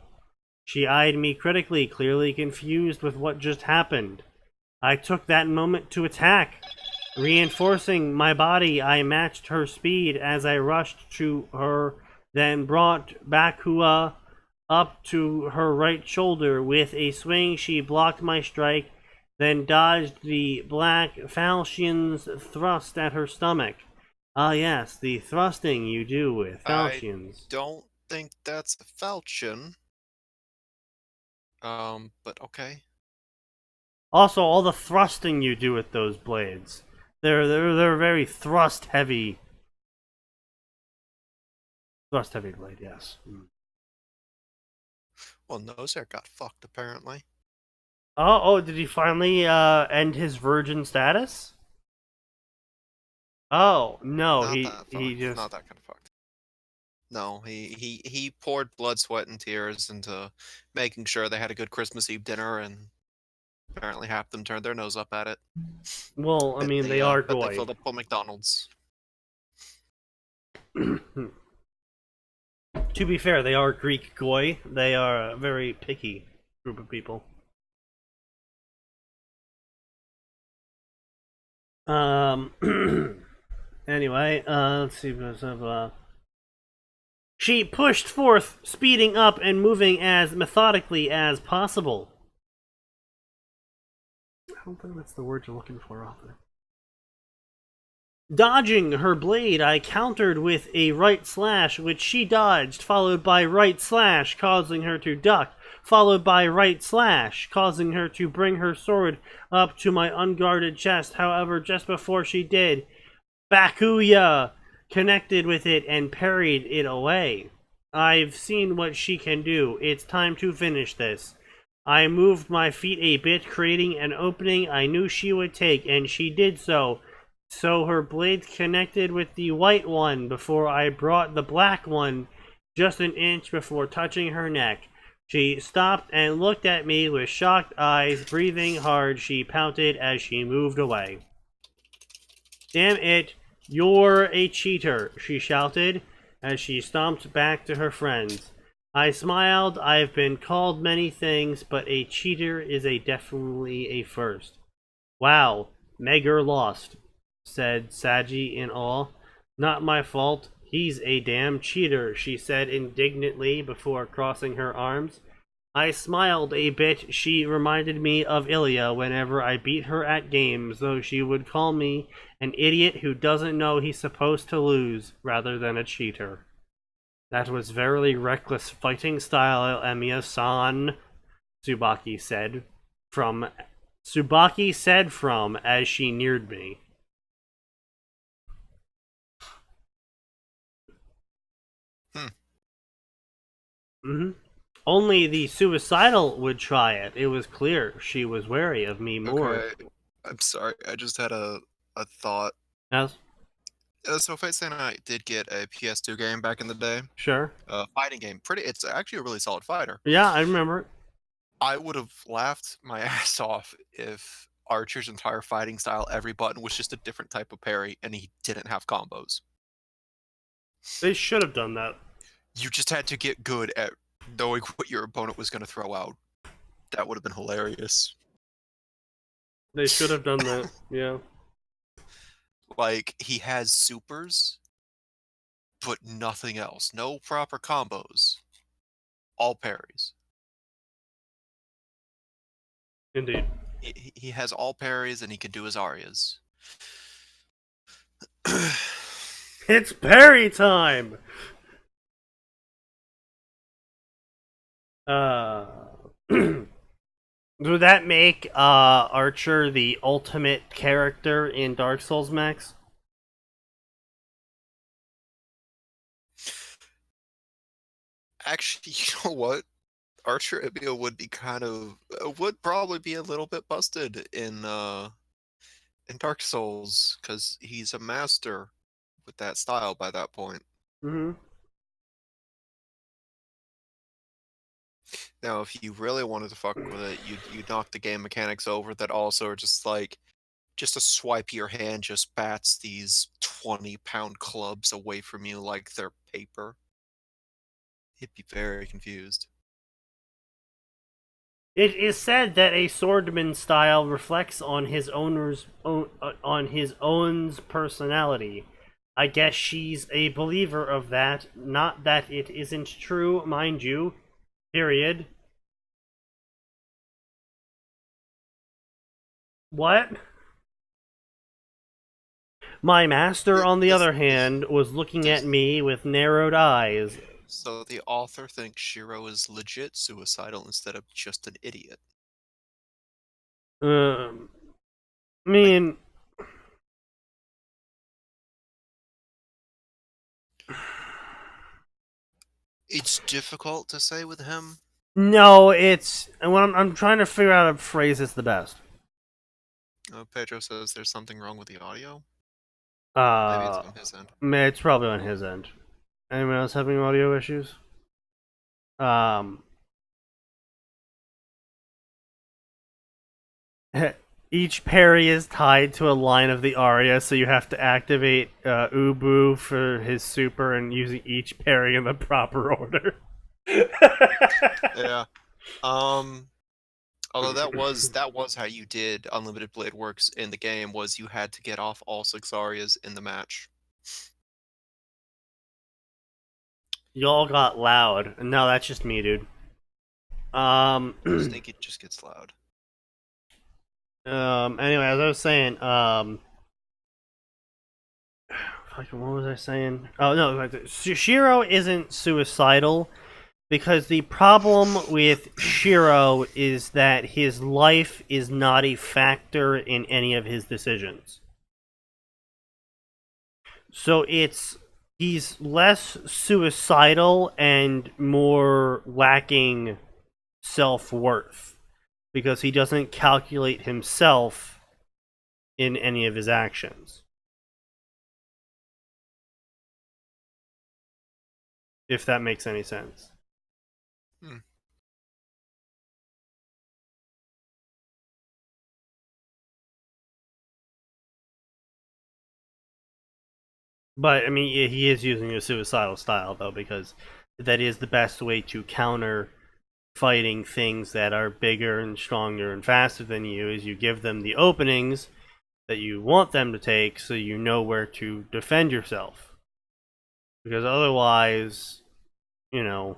She eyed me critically, clearly confused with what just happened. I took that moment to attack. Reinforcing my body, I matched her speed as I rushed to her, then brought Bakua up to her right shoulder. With a swing, she blocked my strike, then dodged the black falchion's thrust at her stomach. Ah, yes, the thrusting you do with falchions. Don't think that's a falchion. But okay. Also, all the thrusting you do with those blades. They're very thrust heavy. Thrust heavy blade, yes. Well, Nozair got fucked, apparently. Oh, did he finally end his virgin status? Oh, no, Not he that fucked. just Not that kind of fucked. No, he poured blood, sweat, and tears into making sure they had a good Christmas Eve dinner, and apparently half of them turned their nose up at it. well, I mean, they are But they goy. filled up full McDonald's. To be fair, they are Greek goy. They are a very picky group of people. Anyway, let's see. She pushed forth, speeding up and moving as methodically as possible. I don't think that's the word you're looking for, author. Dodging her blade, I countered with a right slash, which she dodged, followed by right slash, causing her to duck, followed by right slash, causing her to bring her sword up to my unguarded chest. However, just before she did, Bakuya connected with it and parried it away. I've seen what she can do. It's time to finish this. I moved my feet a bit, creating an opening I knew she would take, and she did so. So her blades connected with the white one before I brought the black one just an inch before touching her neck. She stopped and looked at me with shocked eyes. Breathing hard, she pouted as she moved away. Damn it, you're a cheater, she shouted as she stomped back to her friends. I smiled. I've been called many things, but a cheater is definitely a first. Wow, Megger lost, said Saji in awe. Not my fault. He's a damn cheater, she said indignantly before crossing her arms. I smiled a bit. She reminded me of Ilya whenever I beat her at games, though she would call me an idiot who doesn't know he's supposed to lose, rather than a cheater. That was very reckless fighting style, Emiya-san, Tsubaki said from as she neared me. Only the suicidal would try it. It was clear she was wary of me more. Okay, I'm sorry. I just had a thought. Yes? So Fate and I did get a PS2 game back in the day. Sure. Fighting game. It's actually a really solid fighter. Yeah, I remember. I would have laughed my ass off if Archer's entire fighting style, every button was just a different type of parry, and he didn't have combos. They should have done that. You just had to get good at knowing what your opponent was going to throw out. That would have been hilarious. They should have done that, yeah. Like, he has supers, but nothing else. No proper combos. All parries. Indeed. He has all parries, and he can do his arias. It's parry time! Would that make Archer the ultimate character in Dark Souls, Max? Actually, you know what? Archer Emil would be would probably be a little bit busted in Dark Souls, because he's a master with that style by that point. Mm-hmm. Now, if you really wanted to fuck with it, you'd knock the game mechanics over that also are just like just a swipe of your hand just bats these 20-pound clubs away from you like they're paper. He'd be very confused. It is said that a swordman's style reflects on his own's personality. I guess she's a believer of that. Not that it isn't true, mind you. Period. What? My master, on the other hand, was looking at me with narrowed eyes. So the author thinks Shiro is legit suicidal instead of just an idiot. I mean, It's difficult to say with him. no, it's. And when I'm trying to figure out how to phrase this the best. Pedro says there's something wrong with the audio. Maybe it's on his end. It's probably on his end. Anyone else having audio issues? Each parry is tied to a line of the aria, so you have to activate Ubu for his super and using each parry in the proper order. Yeah. Although that was how you did Unlimited Blade Works in the game, was you had to get off all 6 arias in the match. Y'all got loud. No, that's just me, dude. Sneaky just gets loud. Anyway, as I was saying, what was I saying? Oh no, Shiro isn't suicidal because the problem with Shiro is that his life is not a factor in any of his decisions. So he's less suicidal and more lacking self-worth because he doesn't calculate himself in any of his actions. If that makes any sense. But, I mean, he is using a suicidal style, though, because that is the best way to counter fighting things that are bigger and stronger and faster than you, is you give them the openings that you want them to take so you know where to defend yourself. Because otherwise, you know,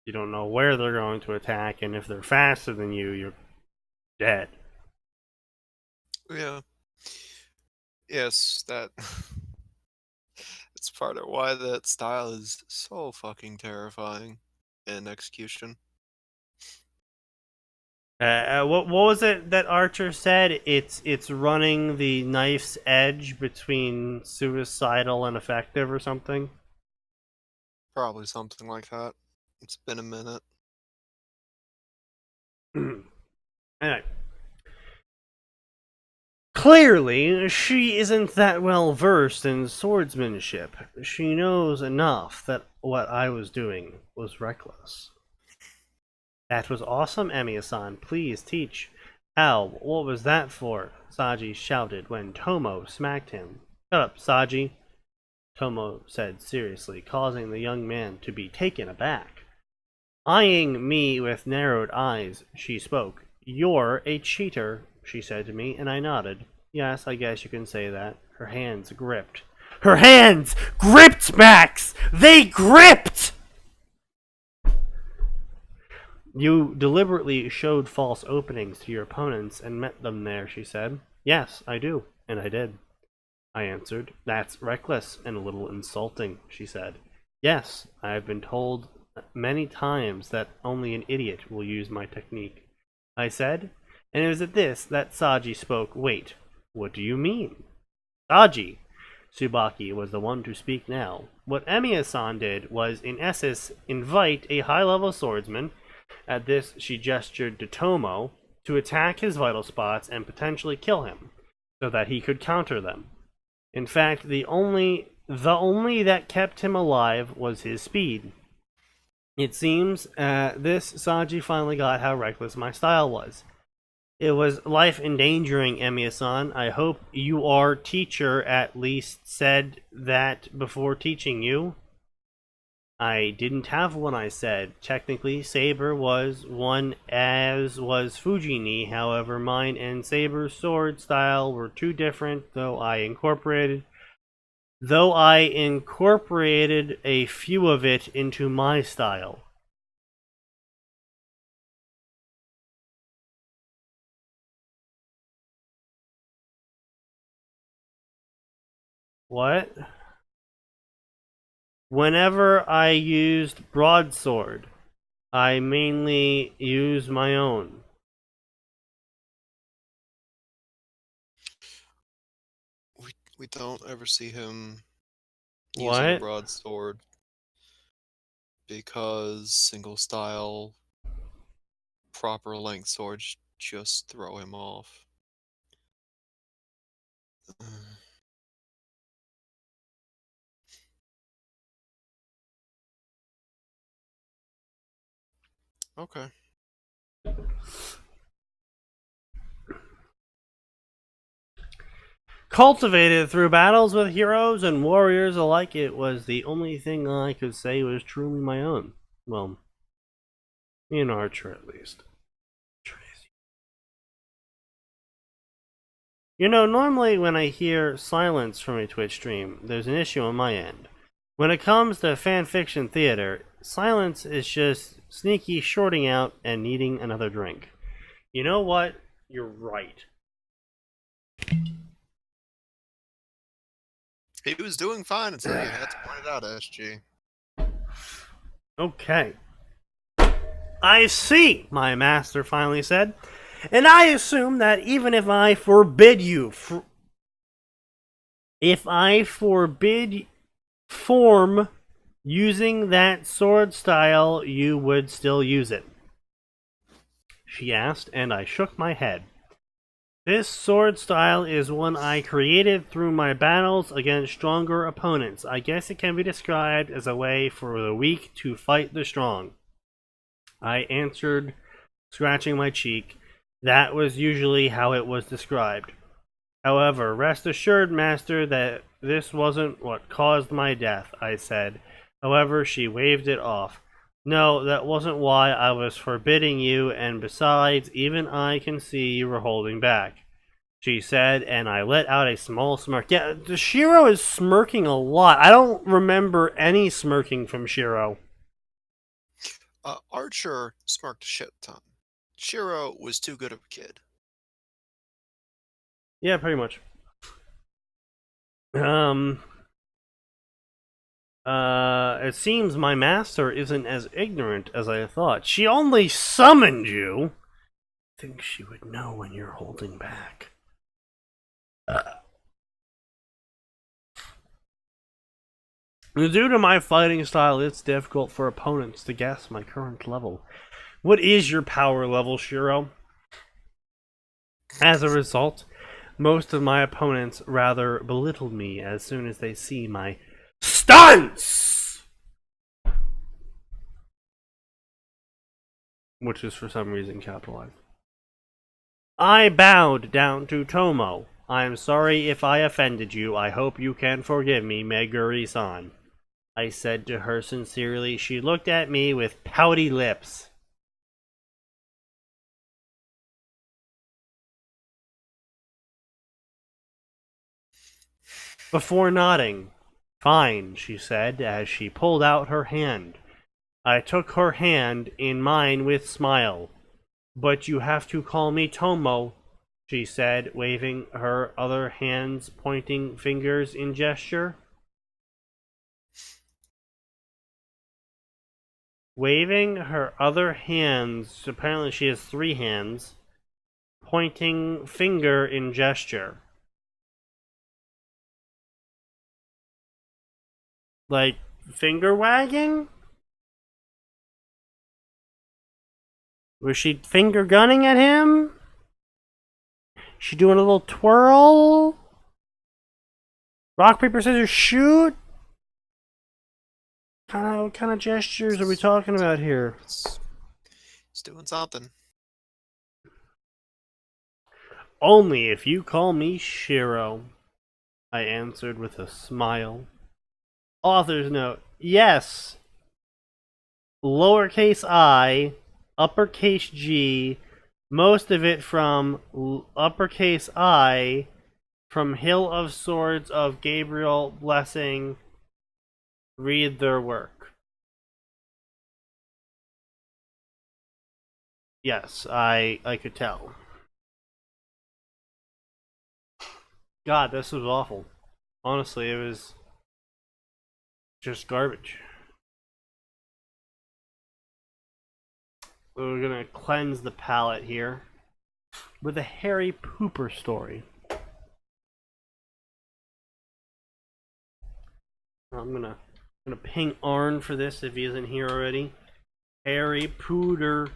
you don't know where they're going to attack, and if they're faster than you, you're dead. Yeah. Yes, that's part of why that style is so fucking terrifying in execution. What was it that Archer said? It's running the knife's edge between suicidal and effective or something? Probably something like that. It's been a minute. Anyway. Clearly, she isn't that well versed in swordsmanship. She knows enough that what I was doing was reckless. That was awesome, Emiya-san. Please teach. How? What was that for? Saji shouted when Tomo smacked him. Shut up, Saji, Tomo said seriously, causing the young man to be taken aback. Eyeing me with narrowed eyes, she spoke. You're a cheater, she said to me, and I nodded. Yes, I guess you can say that. Her hands gripped. Her hands gripped, Max! They gripped! You deliberately showed false openings to your opponents and met them there, she said. Yes, I do, and I did. I answered. That's reckless and a little insulting, she said. Yes, I have been told many times that only an idiot will use my technique, I said, and it was at this that Saji spoke. Wait, what do you mean? Saji! Tsubaki was the one to speak now. What Emiya-san did was, in essence, invite a high-level swordsman. At this, she gestured to Tomo to attack his vital spots and potentially kill him, so that he could counter them. In fact, the only that kept him alive was his speed. It seems this Saji finally got how reckless my style was. It was life-endangering, Emiya-san. I hope your teacher at least said that before teaching you. I didn't have one, I said. Technically, Saber was one, as was Fujini. However, mine and Saber's sword style were too different, though I incorporated a few of it into my style. What? Whenever I used broadsword, I mainly use my own. We don't ever see him using a What? broadsword because single style, proper length swords just throw him off. Okay. Cultivated through battles with heroes and warriors alike, it was the only thing I could say was truly my own. Well, in Archer at least. You know, normally when I hear silence from a Twitch stream, there's an issue on my end. When it comes to fanfiction theater, silence is just Sneaky shorting out and needing another drink. You know what? You're right. He was doing fine until you had to point it out, SG. Okay. I see, my master finally said. And I assume that even if I forbid you, if I forbid form using that sword style, you would still use it. She asked, and I shook my head. This sword style is one I created through my battles against stronger opponents. I guess it can be described as a way for the weak to fight the strong. I answered, scratching my cheek. That was usually how it was described. However, rest assured, Master, that this wasn't what caused my death, I said. However, she waved it off. No, that wasn't why I was forbidding you, and besides, even I can see you were holding back, she said, and I let out a small smirk. Yeah, Shiro is smirking a lot. I don't remember any smirking from Shiro. Archer smirked a shit ton. Shiro was too good of a kid. Yeah, pretty much. It seems my master isn't as ignorant as I thought. She only summoned you. I think she would know when you're holding back. Due to my fighting style, it's difficult for opponents to guess my current level. What is your power level, Shiro? As a result, most of my opponents rather belittle me as soon as they see my stunts! Which is for some reason capitalized. I bowed down to Tomo. I'm sorry if I offended you. I hope you can forgive me, Meguri-san, I said to her sincerely. She looked at me with pouty lips. Before nodding. Fine, she said as she pulled out her hand. I took her hand in mine with smile. But you have to call me Tomo, she said, waving her other hands, pointing fingers in gesture. Waving her other hands, apparently she has 3 hands, pointing finger in gesture. Like, finger wagging? Was she finger gunning at him? She doing a little twirl? Rock, paper, scissors, shoot? What kind of gestures are we talking about here? He's doing something. Only if you call me Shiro, I answered with a smile. Author's note. Yes. Lowercase I, uppercase G, most of it from uppercase I, from Hill of Swords of Gabriel Blessing. Read their work. Yes, I could tell. God, this was awful. Honestly, it was just garbage. We're gonna cleanse the palate here with a Harry Pooper story. I'm gonna ping Arn for this if he isn't here already. Harry Pooter.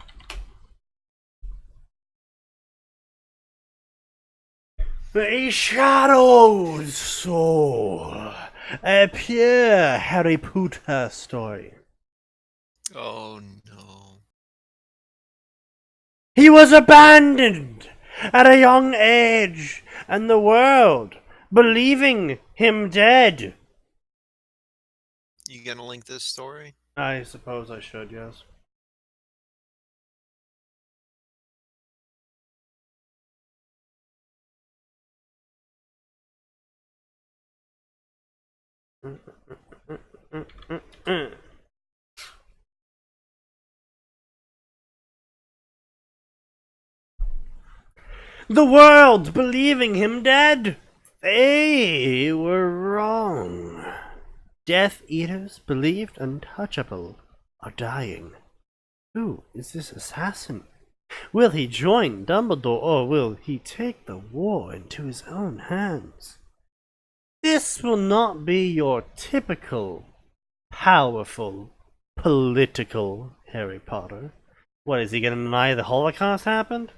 The shadows soul. A pure Harry Potter story. Oh no. He was abandoned at a young age, and the world, believing him dead. You gonna link this story? I suppose I should, yes. The world believing him dead. They were wrong. Death Eaters believed untouchable are dying. Who is this assassin? Will he join Dumbledore, or will he take the war into his own hands? This will not be your typical, powerful, political Harry Potter. What, is he going to deny the Holocaust happened?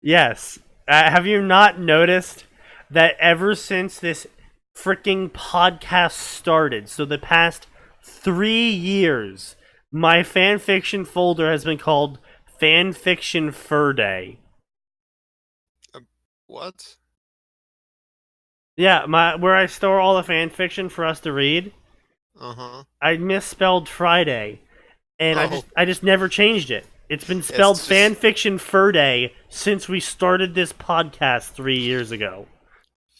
Yes. Have you not noticed that ever since this freaking podcast started, so the past 3 years, my fanfiction folder has been called Fanfiction Fur Day. What? Yeah, where I store all the fanfiction for us to read. Uh-huh. I misspelled Friday, and I just never changed it. It's been spelled Fanfiction Fur Day since we started this podcast 3 years ago.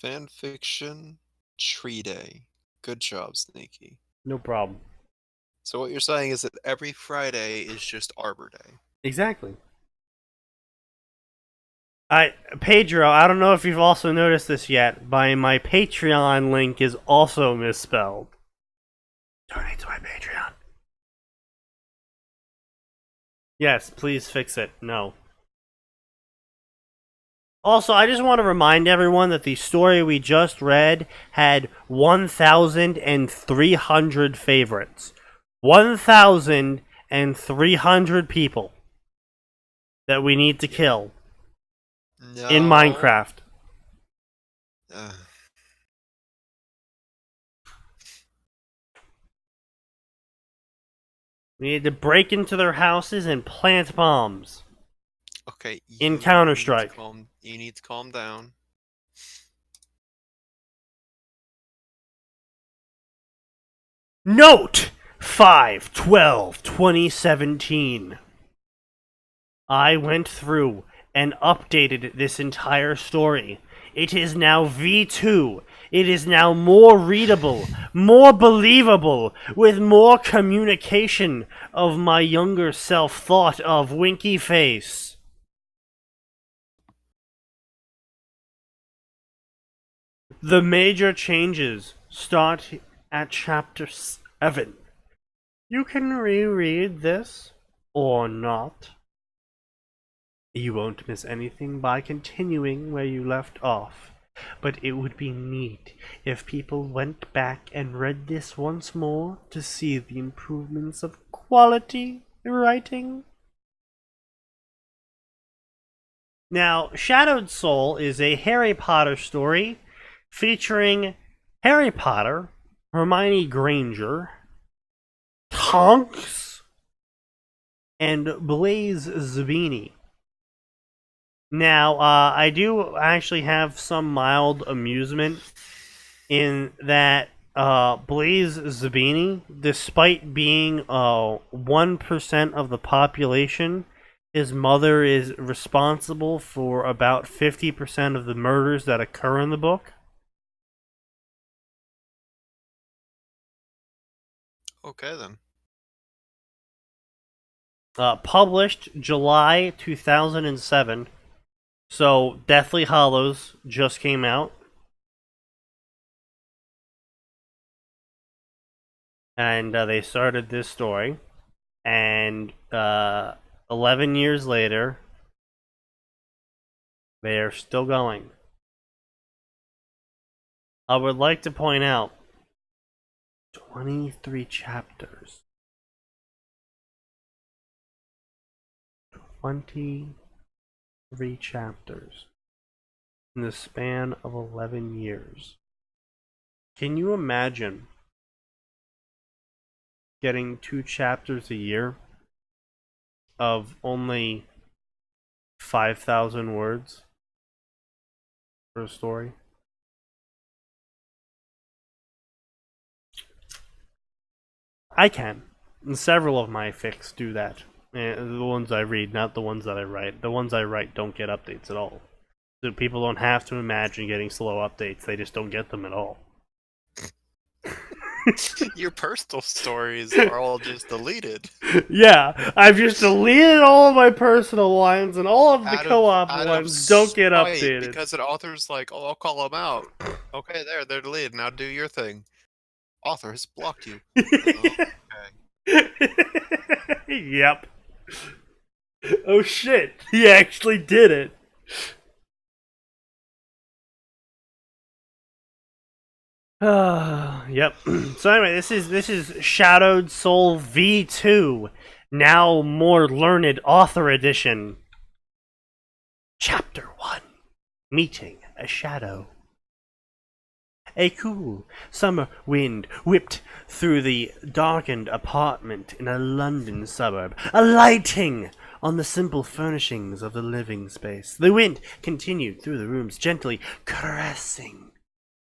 Fanfiction Tree Day. Good job, Sneaky. No problem. So what you're saying is that every Friday is just Arbor Day. Exactly. Pedro, I don't know if you've also noticed this yet, but my Patreon link is also misspelled. Donate to my Patreon. Yes, please fix it. No. Also, I just want to remind everyone that the story we just read had 1,300 favorites. 1,300 people that we need to kill in Minecraft. We need to break into their houses and plant bombs. Okay. In Counter-Strike. You need to calm down. Note 5/12/2017. I went through and updated this entire story. It is now V2. It is now more readable, more believable, with more communication of my younger self thought of Winky Face. The major changes start at chapter 7. You can reread this or not. You won't miss anything by continuing where you left off. But it would be neat if people went back and read this once more to see the improvements of quality writing. Now, Shadowed Soul is a Harry Potter story featuring Harry Potter, Hermione Granger, Tonks, and Blaze Zabini. Now, I do actually have some mild amusement in that Blaze Zabini, despite being 1% of the population, his mother is responsible for about 50% of the murders that occur in the book. Okay then. Published July 2007. So, Deathly Hollows just came out. And they started this story. And 11 years later, they are still going. I would like to point out 23 chapters. 23 chapters in the span of 11 years. Can you imagine getting 2 chapters a year of only 5,000 words for a story? I can. And several of my fics do that. The ones I read, not the ones that I write. The ones I write don't get updates at all. So people don't have to imagine getting slow updates, they just don't get them at all. Your personal stories are all just deleted. Yeah, I've just deleted all of my personal ones, and all of the co-op Out of ones don't get spite, updated. because an author's like, oh, I'll call them out. Okay, they're deleted. Now do your thing. Author has blocked you. Okay. Yep. Oh shit, he actually did it. Yep. So anyway, this is Shadowed Soul V2, now more learned author edition. Chapter 1. Meeting a Shadow. A cool summer wind whipped through the darkened apartment in a London suburb, alighting on the simple furnishings of the living space. The wind continued through the rooms, gently caressing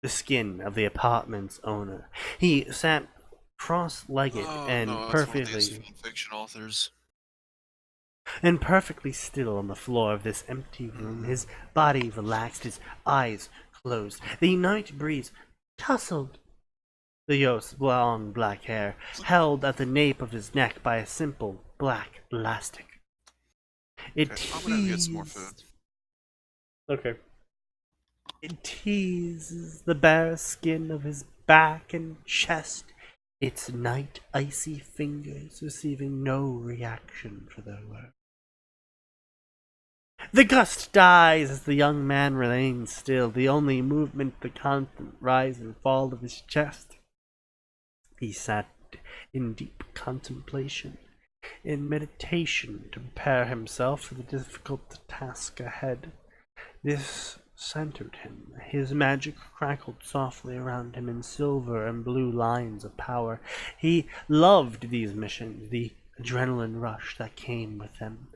the skin of the apartment's owner. He sat cross-legged and no, it's one of these fanfiction authors. And perfectly still on the floor of this empty room, his body relaxed, his eyes closed. The night breeze tousled the youth's long black hair, held at the nape of his neck by a simple black elastic. It Okay, I'm gonna get some more food. Okay. It teases the bare skin of his back and chest, its night icy fingers receiving no reaction for their work. The gust dies as the young man remains still, the only movement the constant rise and fall of his chest. He sat in deep contemplation, in meditation to prepare himself for the difficult task ahead. This centered him. His magic crackled softly around him in silver and blue lines of power. He loved these missions, the adrenaline rush that came with them.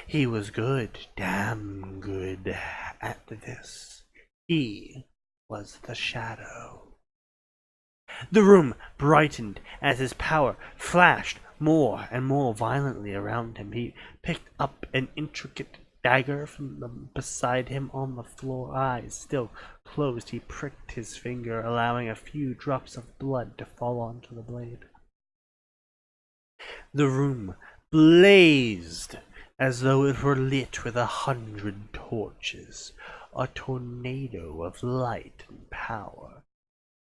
He was good, damn good at this. He was the Shadow. The room brightened as his power flashed more and more violently around him. He picked up an intricate dagger from beside him on the floor. Eyes still closed, he pricked his finger, allowing a few drops of blood to fall onto the blade. The room blazed as though it were lit with 100 torches, a tornado of light and power.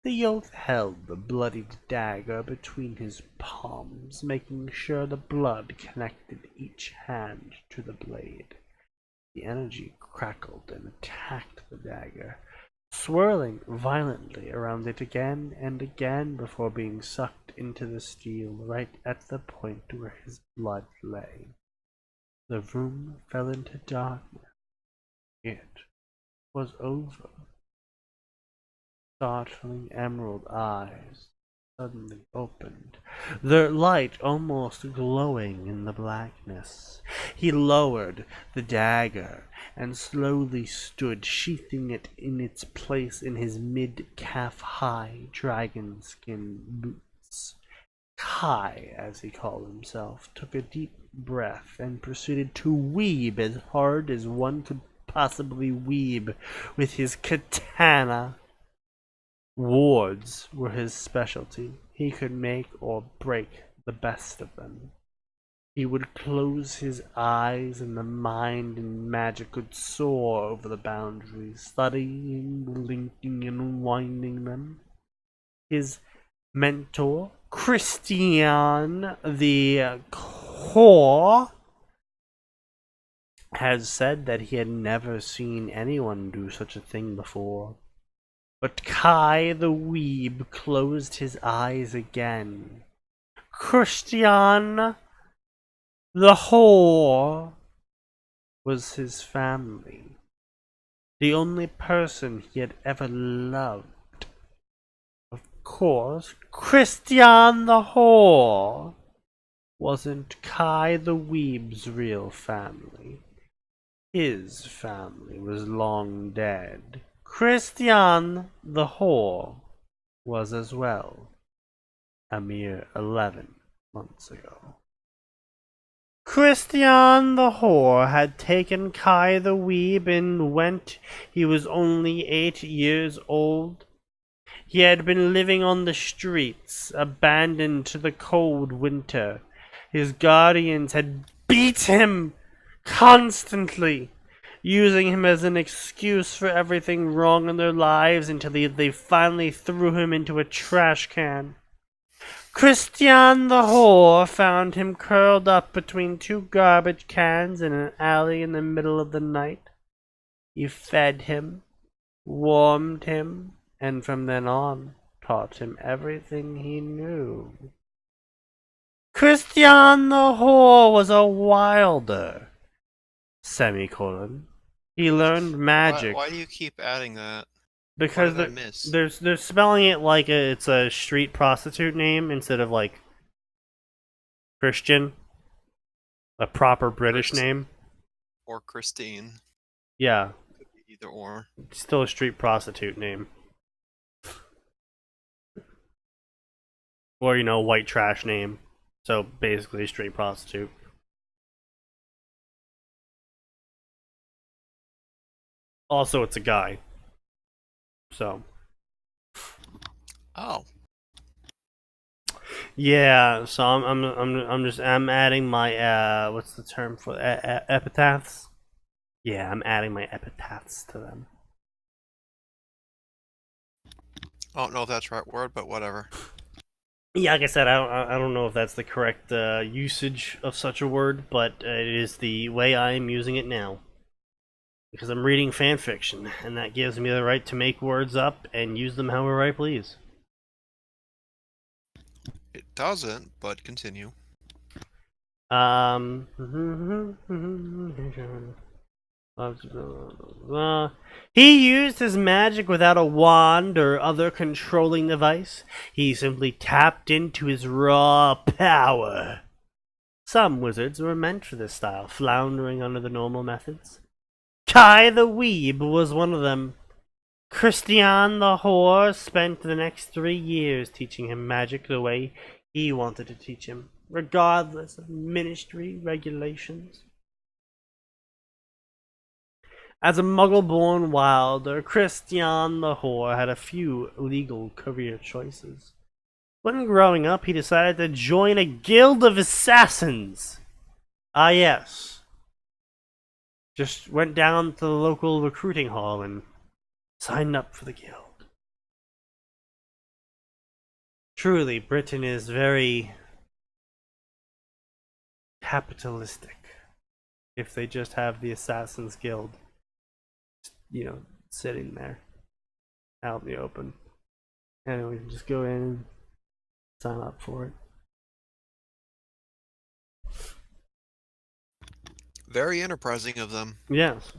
The youth held the bloodied dagger between his palms, making sure the blood connected each hand to the blade. The energy crackled and attacked the dagger, swirling violently around it again and again before being sucked into the steel right at the point where his blood lay. The room fell into darkness. It was over. Startling emerald eyes suddenly opened, their light almost glowing in the blackness. He lowered the dagger and slowly stood, sheathing it in its place in his mid-calf-high dragon-skin boots. Kai, as he called himself, took a deep breath and proceeded to weeb as hard as one could possibly weeb with his katana. Wards were his specialty. He could make or break the best of them. He would close his eyes and the mind and magic could soar over the boundaries, studying, linking, and winding them. His mentor, Christian the Core, has said that he had never seen anyone do such a thing before. But Kai the Weeb closed his eyes again. Christian the Whore was his family. The only person he had ever loved. Of course, Christian the Whore wasn't Kai the Weeb's real family. His family was long dead. Christian the Whore was as well, a mere 11 months ago. Christian the Whore had taken Kai the Weeb and went. He was only 8 years old. He had been living on the streets, abandoned to the cold winter. His guardians had beat him constantly, using him as an excuse for everything wrong in their lives until they finally threw him into a trash can. Christian the Whore found him curled up between 2 garbage cans in an alley in the middle of the night. He fed him, warmed him, and from then on taught him everything he knew. Christian the Whore was a wilder, semicolon. He learned magic. Why do you keep adding that? Because what did I miss? they're spelling it like it's a street prostitute name instead of like Christian, a proper British name. Or Christine. Yeah, Could be either or. it's still a street prostitute name. Or, white trash name. So basically a street prostitute. Also, it's a guy. So. Oh. Yeah, so I'm adding my what's the term for epitaphs? Yeah, I'm adding my epitaphs to them. I don't know if that's the right word, but whatever. Yeah, like I said, I don't know if that's the correct usage of such a word, but it is the way I am using it now. Because I'm reading fan fiction, and that gives me the right to make words up and use them however I please. It doesn't, but continue. He used his magic without a wand or other controlling device. He simply tapped into his raw power. Some wizards were meant for this style, floundering under the normal methods. Kai the Weeb was one of them. Christian the Whore spent the next 3 years teaching him magic the way he wanted to teach him, regardless of ministry regulations. As a muggle-born wilder, Christian the Whore had a few legal career choices. When growing up, he decided to join a guild of assassins. Ah, yes. Just went down to the local recruiting hall and signed up for the guild. Truly, Britain is very capitalistic. If they just have the Assassin's Guild, sitting there out in the open. Anyway, just go in and sign up for it. Very enterprising of them. Yes.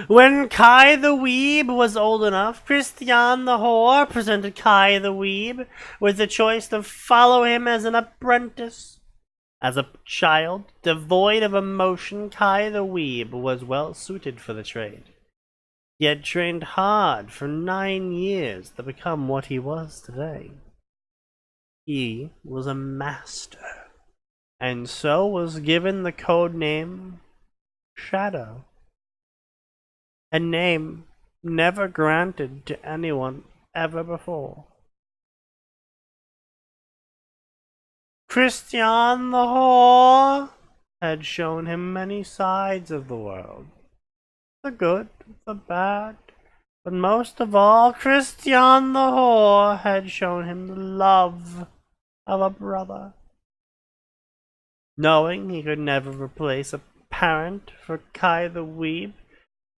When Kai the Weeb was old enough, Christian the Whore presented Kai the Weeb with the choice to follow him as an apprentice. As a child, devoid of emotion, Kai the Weeb was well suited for the trade. He had trained hard for 9 years to become what he was today. He was a master, and so was given the code name Shadow. A name never granted to anyone ever before. Christian the Whore had shown him many sides of the world. The good, the bad, but most of all, Christian the Whore had shown him the love of a brother. Knowing he could never replace a parent for Kai the Weeb,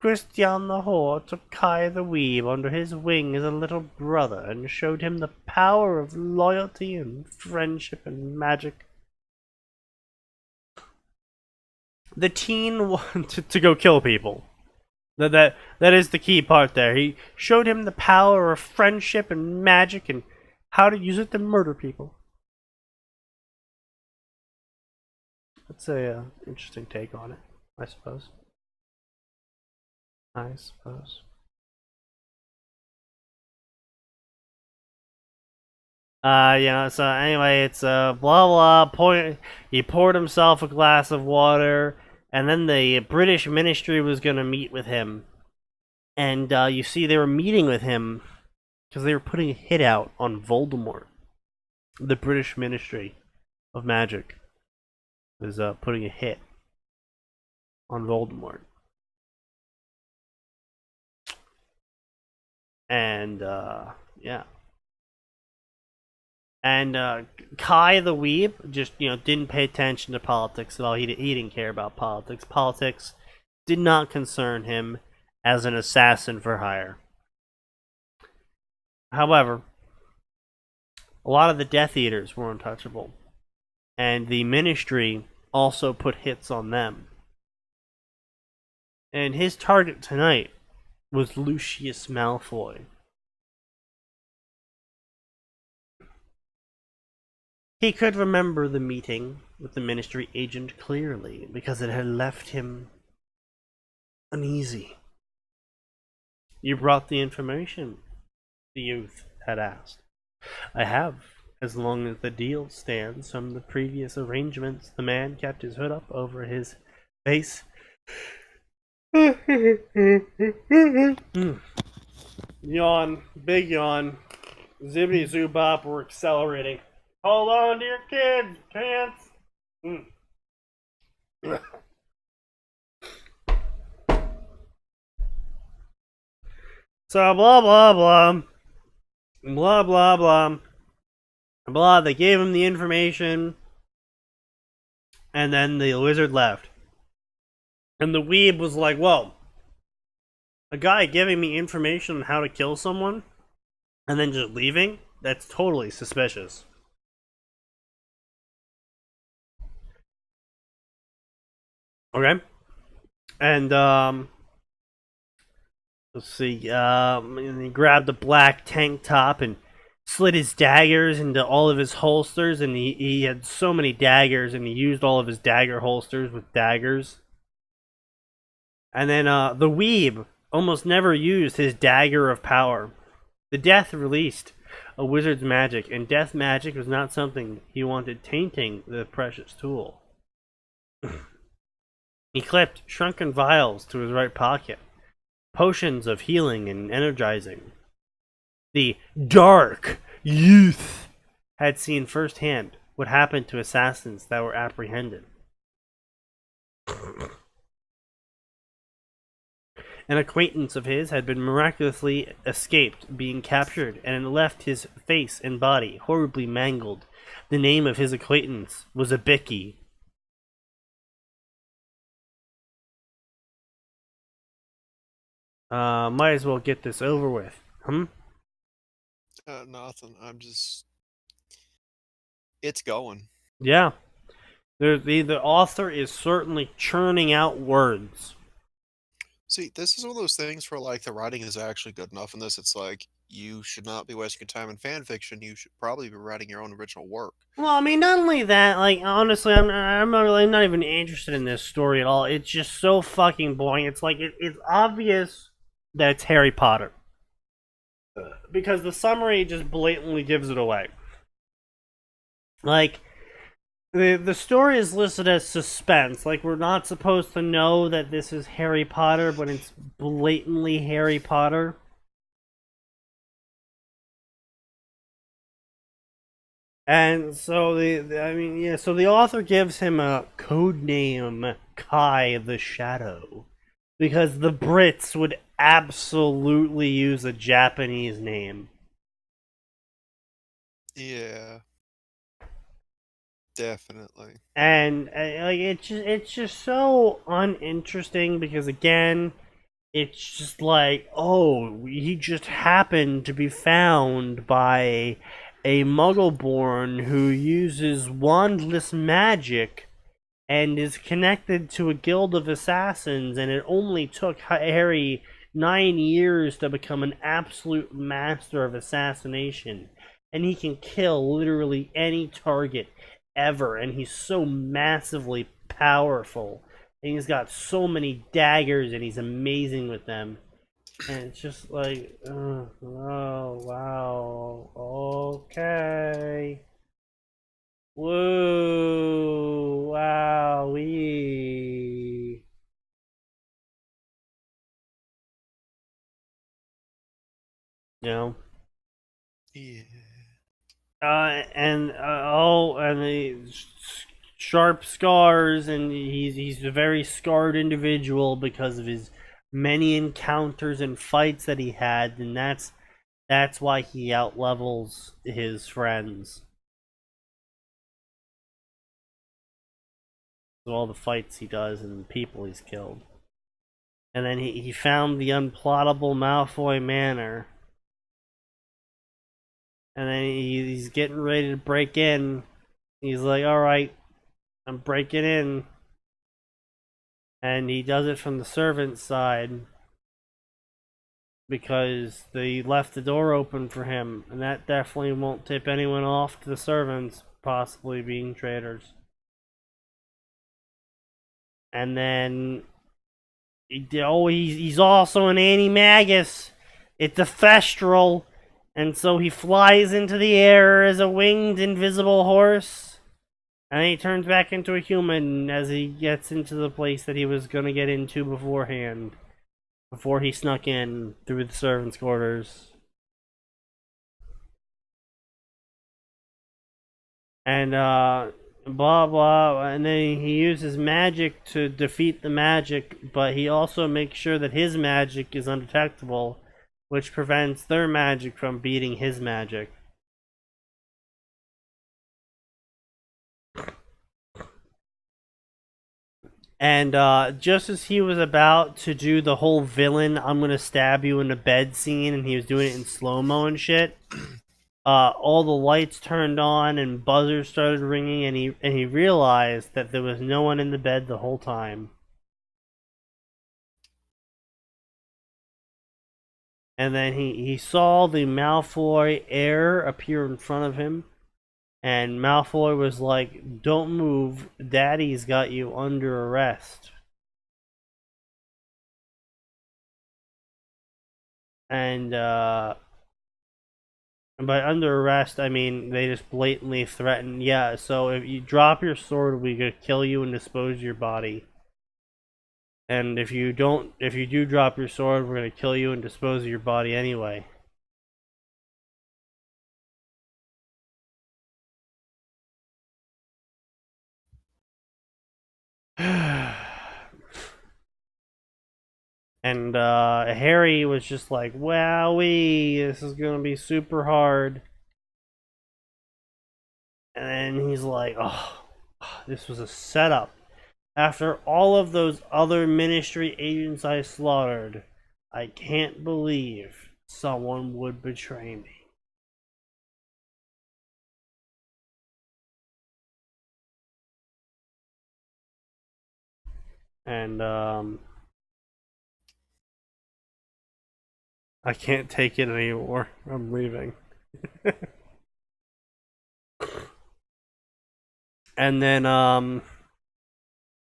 Christian the Whore took Kai the Weeb under his wing as a little brother and showed him the power of loyalty and friendship and magic. The teen wanted to go kill people. That is the key part there. He showed him the power of friendship and magic and how to use it to murder people. That's a interesting take on it, I suppose. So anyway, it's blah blah. He poured himself a glass of water, and then the British ministry was gonna meet with him. And you see, they were meeting with him because they were putting a hit out on Voldemort. The British Ministry of Magic was putting a hit on Voldemort. And yeah. And Kai the Weeb just didn't pay attention to politics at all. He didn't care about politics. Politics did not concern him as an assassin for hire. However, a lot of the Death Eaters were untouchable, and the Ministry also put hits on them. And his target tonight was Lucius Malfoy. He could remember the meeting with the Ministry agent clearly because it had left him uneasy. "You brought the information?" the youth had asked. "I have, as long as the deal stands from the previous arrangements." The man kept his hood up over his face. Yawn, big yawn. Zibbity zoobop, we're accelerating. Hold on to your kids' pants. So blah blah blah. Blah blah blah. Blah, they gave him the information. And then the wizard left. And the weeb was like, whoa. A guy giving me information on how to kill someone and then just leaving? That's totally suspicious. Okay. And let's see, and he grabbed a black tank top and slid his daggers into all of his holsters, and he had so many daggers, and he used all of his dagger holsters with daggers. And then the weeb almost never used his dagger of power. The death released a wizard's magic, and death magic was not something he wanted tainting the precious tool. He clipped shrunken vials to his right pocket, potions of healing and energizing. The dark youth had seen firsthand what happened to assassins that were apprehended. An acquaintance of his had been miraculously escaped being captured and left his face and body horribly mangled. The name of his acquaintance was Abiki. Might as well get this over with. Nothing. It's going. Yeah. The author is certainly churning out words. See, this is one of those things where, like, the writing is actually good enough in this. It's like, you should not be wasting your time in fan fiction. You should probably be writing your own original work. Well, I mean, not only that, like, honestly, I'm not even interested in this story at all. It's just so fucking boring. It's like, it's obvious that it's Harry Potter. Because the summary just blatantly gives it away. Like, the story is listed as suspense. Like, we're not supposed to know that this is Harry Potter, but it's blatantly Harry Potter. And so so the author gives him a code name, Kai the Shadow, because the Brits would absolutely use a Japanese name. Yeah, definitely. And like it's just so uninteresting because again, it's just like, oh, he just happened to be found by a Muggleborn who uses wandless magic and is connected to a guild of assassins, and it only took Harry 9 years to become an absolute master of assassination. And he can kill literally any target ever, and he's so massively powerful. And he's got so many daggers, and he's amazing with them. And it's just like, oh, wow, okay. Woo! Wow! Wee! You know. Yeah. And the sharp scars, and he's a very scarred individual because of his many encounters and fights that he had, and that's why he outlevels his friends. All the fights he does and the people he's killed. And then he found the unplottable Malfoy Manor. And then he's getting ready to break in. He's like, alright, I'm breaking in. And he does it from the servant's side because they left the door open for him. And that definitely won't tip anyone off to the servants possibly being traitors. And then he's also an animagus. It's a thestral. And so he flies into the air as a winged invisible horse. And he turns back into a human as he gets into the place that he was going to get into beforehand. Before he snuck in through the servants' quarters. And blah blah, and then he uses magic to defeat the magic, but he also makes sure that his magic is undetectable, which prevents their magic from beating his magic. And just as he was about to do the whole villain, I'm gonna stab you in the bed scene, and he was doing it in slow mo and shit. All the lights turned on and buzzers started ringing, and he realized that there was no one in the bed the whole time. And then he saw the Malfoy heir appear in front of him, and Malfoy was like, "Don't move, Daddy's got you under arrest." And by under arrest, I mean they just blatantly threaten. Yeah, so if you drop your sword, we could kill you and dispose of your body. And if you do drop your sword, we're gonna kill you and dispose of your body anyway. And Harry was just like, "Wowee, this is gonna be super hard." And then he's like, "Oh, this was a setup. After all of those other ministry agents I slaughtered, I can't believe someone would betray me." And I can't take it anymore. I'm leaving. And then,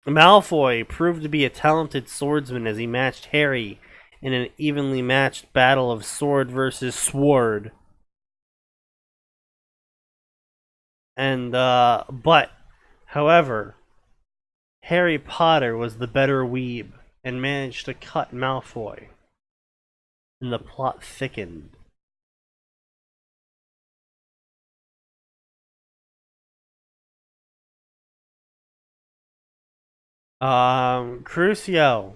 Malfoy proved to be a talented swordsman as he matched Harry in an evenly matched battle of sword versus sword. And, however, Harry Potter was the better weeb and managed to cut Malfoy. And the plot thickened. Crucio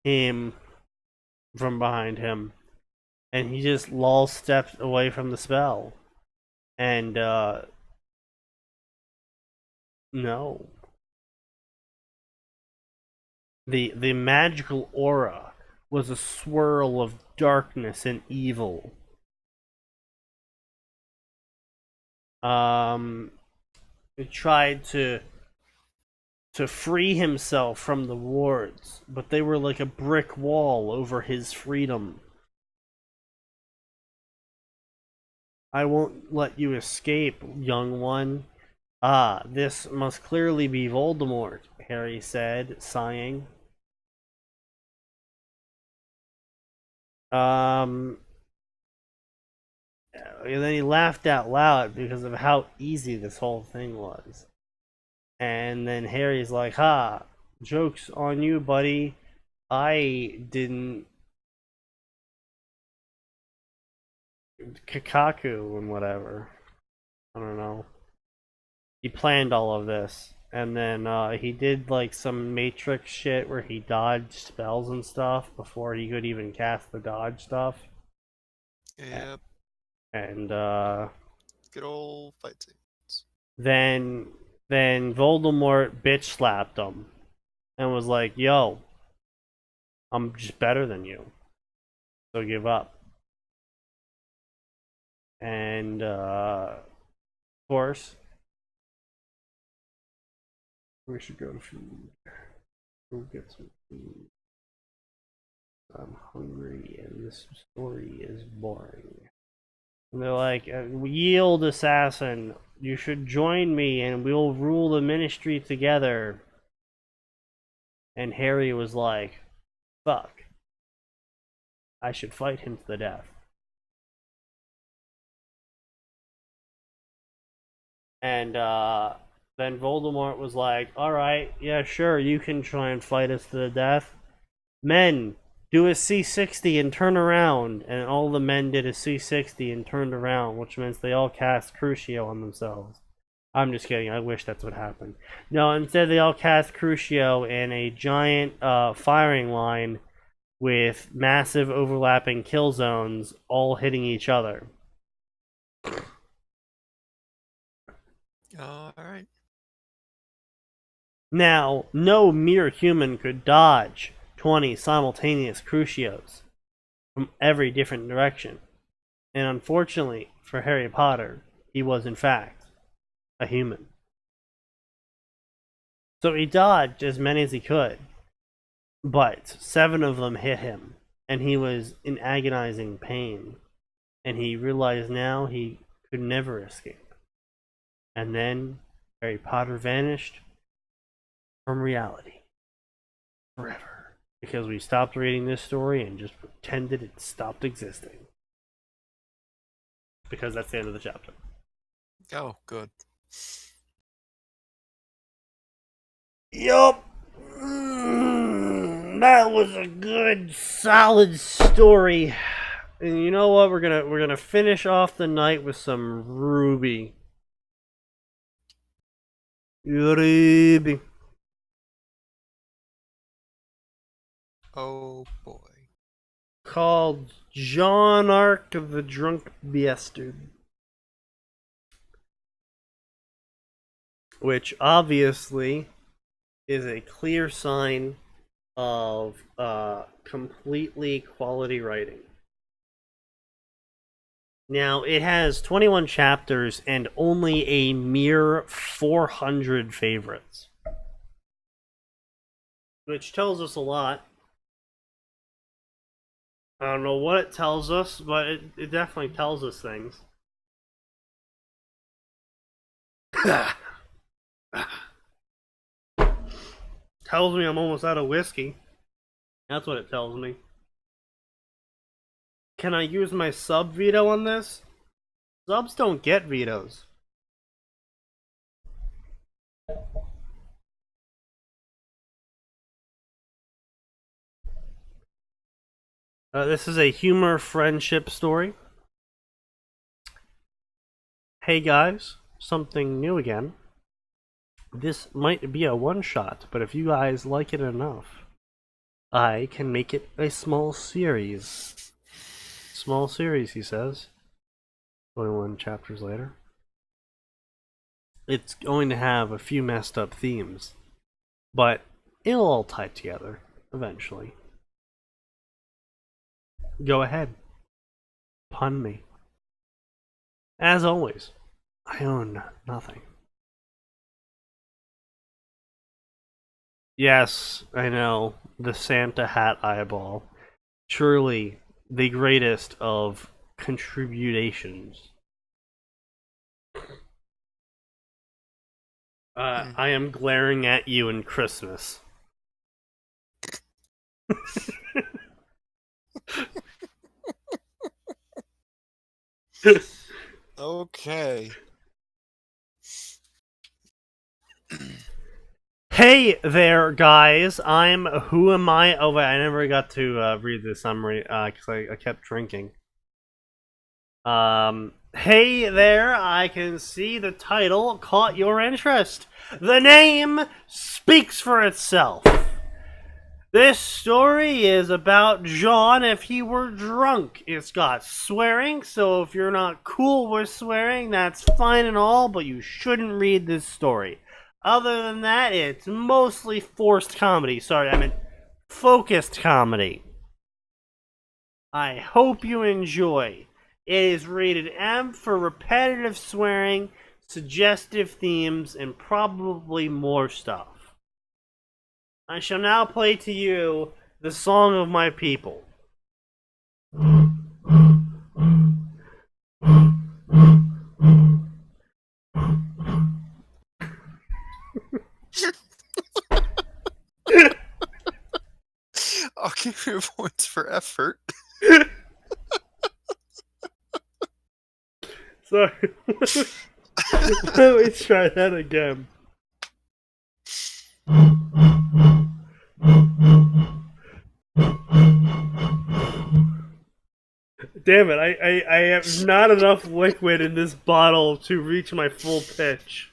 came from behind him, and he just lol stepped away from the spell. And, no. The magical aura was a swirl of darkness and evil. He tried to free himself from the wards, but they were like a brick wall over his freedom. I won't let you escape, young one. Ah, this must clearly be Voldemort, Harry said, sighing. And then he laughed out loud because of how easy this whole thing was. And then Harry's like, ha, joke's on you, buddy. I didn't Kakaku and whatever. I don't know. He planned all of this. And then he did like some Matrix shit where he dodged spells and stuff before he could even cast the dodge stuff. Yep. And good old fight scenes. Then Voldemort bitch slapped him and was like, yo, I'm just better than you. So give up. And of course, we should go to food. Go get some food. I'm hungry and this story is boring. And they're like, yield, assassin. You should join me and we'll rule the ministry together. And Harry was like, fuck. I should fight him to the death. And then Voldemort was like, alright, yeah, sure, you can try and fight us to the death. Men, do a C60 and turn around. And all the men did a C60 and turned around, which means they all cast Crucio on themselves. I'm just kidding, I wish that's what happened. No, instead they all cast Crucio in a giant firing line with massive overlapping kill zones all hitting each other. Alright. Now, no mere human could dodge 20 simultaneous Crucios from every different direction. And unfortunately for Harry Potter, he was in fact a human. So he dodged as many as he could, but 7 of them hit him, and he was in agonizing pain. And he realized now he could never escape. And then Harry Potter vanished from reality forever. Because we stopped reading this story and just pretended it stopped existing. Because that's the end of the chapter. Oh, good. Yup. That was a good, solid story. And you know what? We're gonna finish off the night with some Ruby. Ruby. Oh boy. Called John Arc of the Drunk Bastard. Which obviously is a clear sign of completely quality writing. Now, it has 21 chapters and only a mere 400 favorites. Which tells us a lot. I don't know what it tells us, but it definitely tells us things. Tells me I'm almost out of whiskey. That's what it tells me. Can I use my sub veto on this? Subs don't get vetoes. This is a humor friendship story. Hey guys, something new again. This might be a one-shot, but if you guys like it enough, I can make it a small series. Small series, he says. 21 chapters later. It's going to have a few messed up themes, but it'll all tie together eventually. Go ahead. Pun me. As always, I own nothing. Yes, I know, the Santa hat eyeball. Truly the greatest of contributions. I am glaring at you in Christmas. Okay. Hey there, guys. Who am I? Oh, wait, I never got to read the summary because I kept drinking. Hey there, I can see the title caught your interest. The name speaks for itself. This story is about John if he were drunk. It's got swearing, so if you're not cool with swearing, that's fine and all, but you shouldn't read this story. Other than that, it's mostly forced comedy. Sorry, I meant focused comedy. I hope you enjoy. It is rated M for repetitive swearing, suggestive themes, and probably more stuff. I shall now play to you the song of my people. I'll give you points for effort. Sorry. Let me try that again. Damn it, I have not enough liquid in this bottle to reach my full pitch.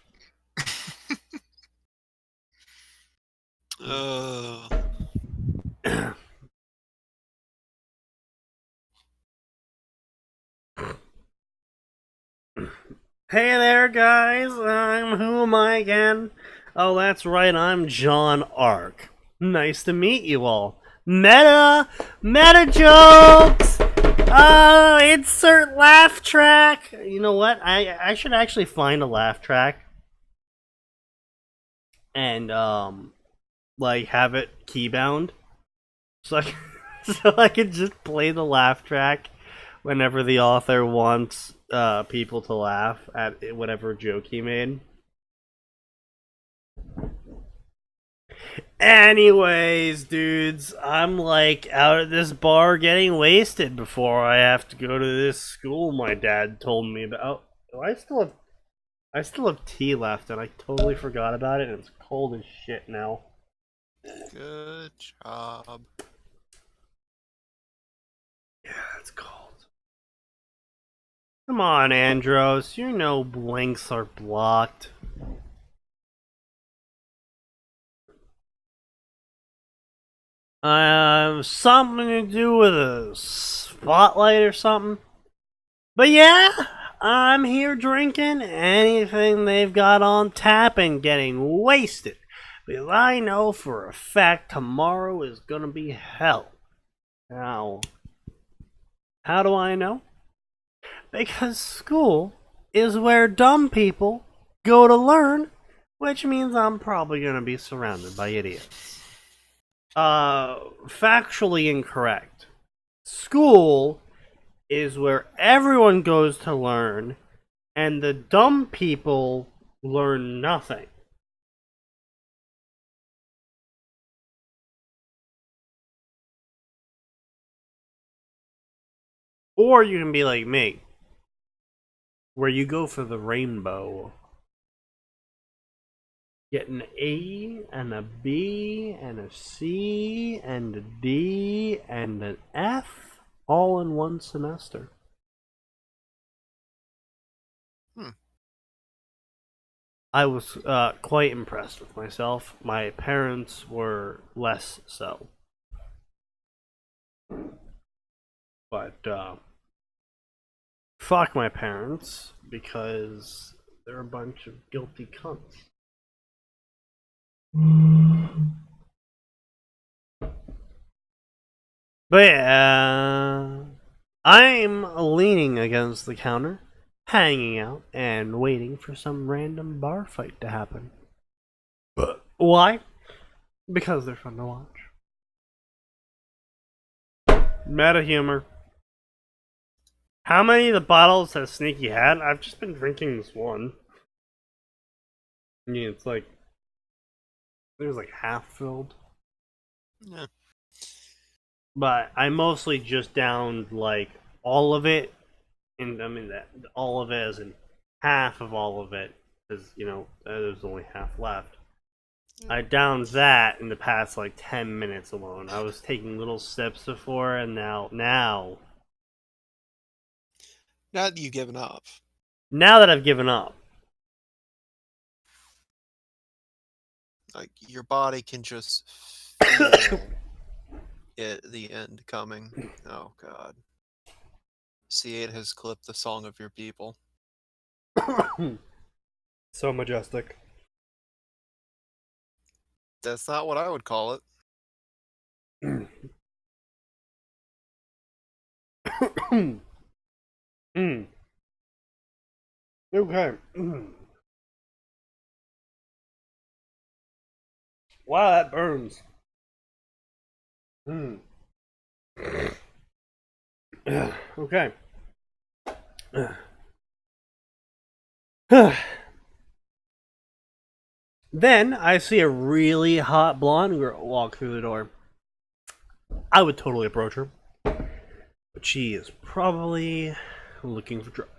Hey there, guys. Who am I again? Oh, that's right. I'm John Ark. Nice to meet you all. Meta jokes. Insert laugh track. You know what? I should actually find a laugh track and like have it keybound so so I can just play the laugh track whenever the author wants people to laugh at whatever joke he made. Anyways, dudes, I'm like out at this bar getting wasted before I have to go to this school my dad told me about. Oh, I still have tea left and I totally forgot about it and it's cold as shit now. Good job. Yeah, it's cold. Come on, Andros, you know blinks are blocked. Something to do with a spotlight or something. But yeah, I'm here drinking anything they've got on tap and getting wasted. Because I know for a fact tomorrow is gonna be hell. Now, how do I know? Because school is where dumb people go to learn, which means I'm probably gonna be surrounded by idiots. Factually incorrect. School is where everyone goes to learn, and the dumb people learn nothing. Or you can be like me, where you go for the rainbow. Get an A and a B and a C and a D and an F all in one semester. I was quite impressed with myself. My parents were less so. But fuck my parents, because they're a bunch of guilty cunts. But yeah, I'm leaning against the counter, hanging out, and waiting for some random bar fight to happen. But why? Because they're fun to watch. Meta humor. How many of the bottles has Sneaky had? I've just been drinking this one. I mean, it's like, it was like half filled. Yeah. But I mostly just downed like all of it, and I mean that all of it as in half of all of it, because there's only half left. I downed that in the past like 10 minutes alone. I was taking little sips before, and now Now that you've given up. Now that I've given up. Like, your body can just feel the end coming. Oh, God. C8 has clipped the song of your people. So majestic. That's not what I would call it. Okay. Wow, that burns. Okay. Then I see a really hot blonde girl walk through the door. I would totally approach her, but she is probably looking for trouble.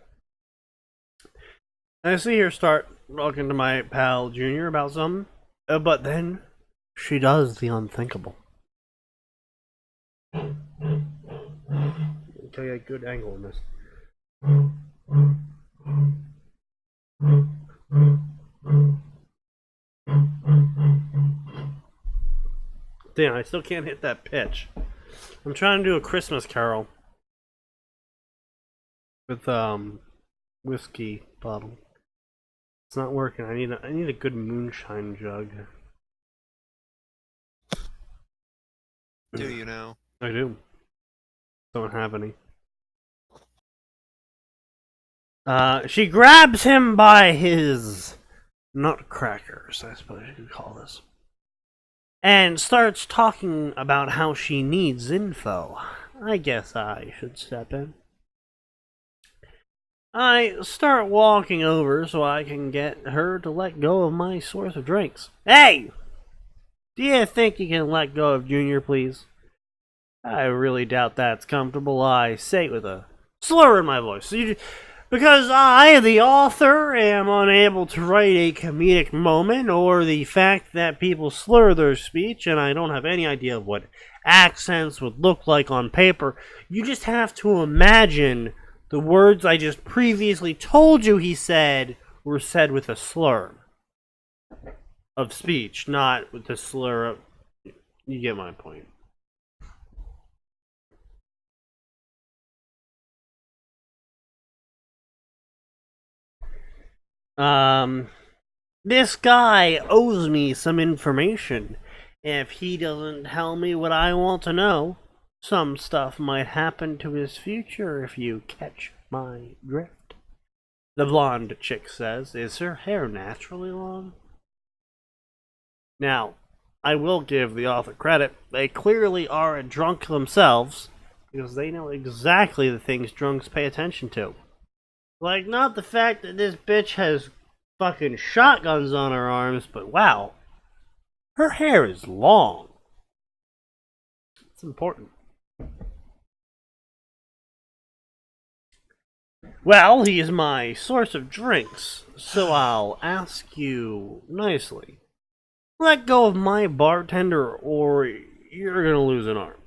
I see her start talking to my pal Junior about something, but then she does the unthinkable. Okay, a good angle in this. Damn, I still can't hit that pitch. I'm trying to do a Christmas carol with whiskey bottle. It's not working. I need a good moonshine jug. Do you now? I do. Don't have any. She grabs him by his nutcrackers, I suppose you could call this, and starts talking about how she needs info. I guess I should step in. I start walking over so I can get her to let go of my source of drinks. Hey! Do you think you can let go of Junior, please? I really doubt that's comfortable, I say with a slur in my voice. Because I, the author, am unable to write a comedic moment, or the fact that people slur their speech, and I don't have any idea of what accents would look like on paper. You just have to imagine the words I just previously told you he said were said with a slur of speech, not with the slur of... You get my point. This guy owes me some information. If he doesn't tell me what I want to know, some stuff might happen to his future, if you catch my drift. The blonde chick says, is her hair naturally long? Now, I will give the author credit. They clearly are a drunk themselves, Because they know exactly the things drunks pay attention to. Like, not the fact that this bitch has fucking shotguns on her arms, but wow, her hair is long. It's important. Well, he is my source of drinks, so I'll ask you nicely. Let go of my bartender or you're gonna lose an arm.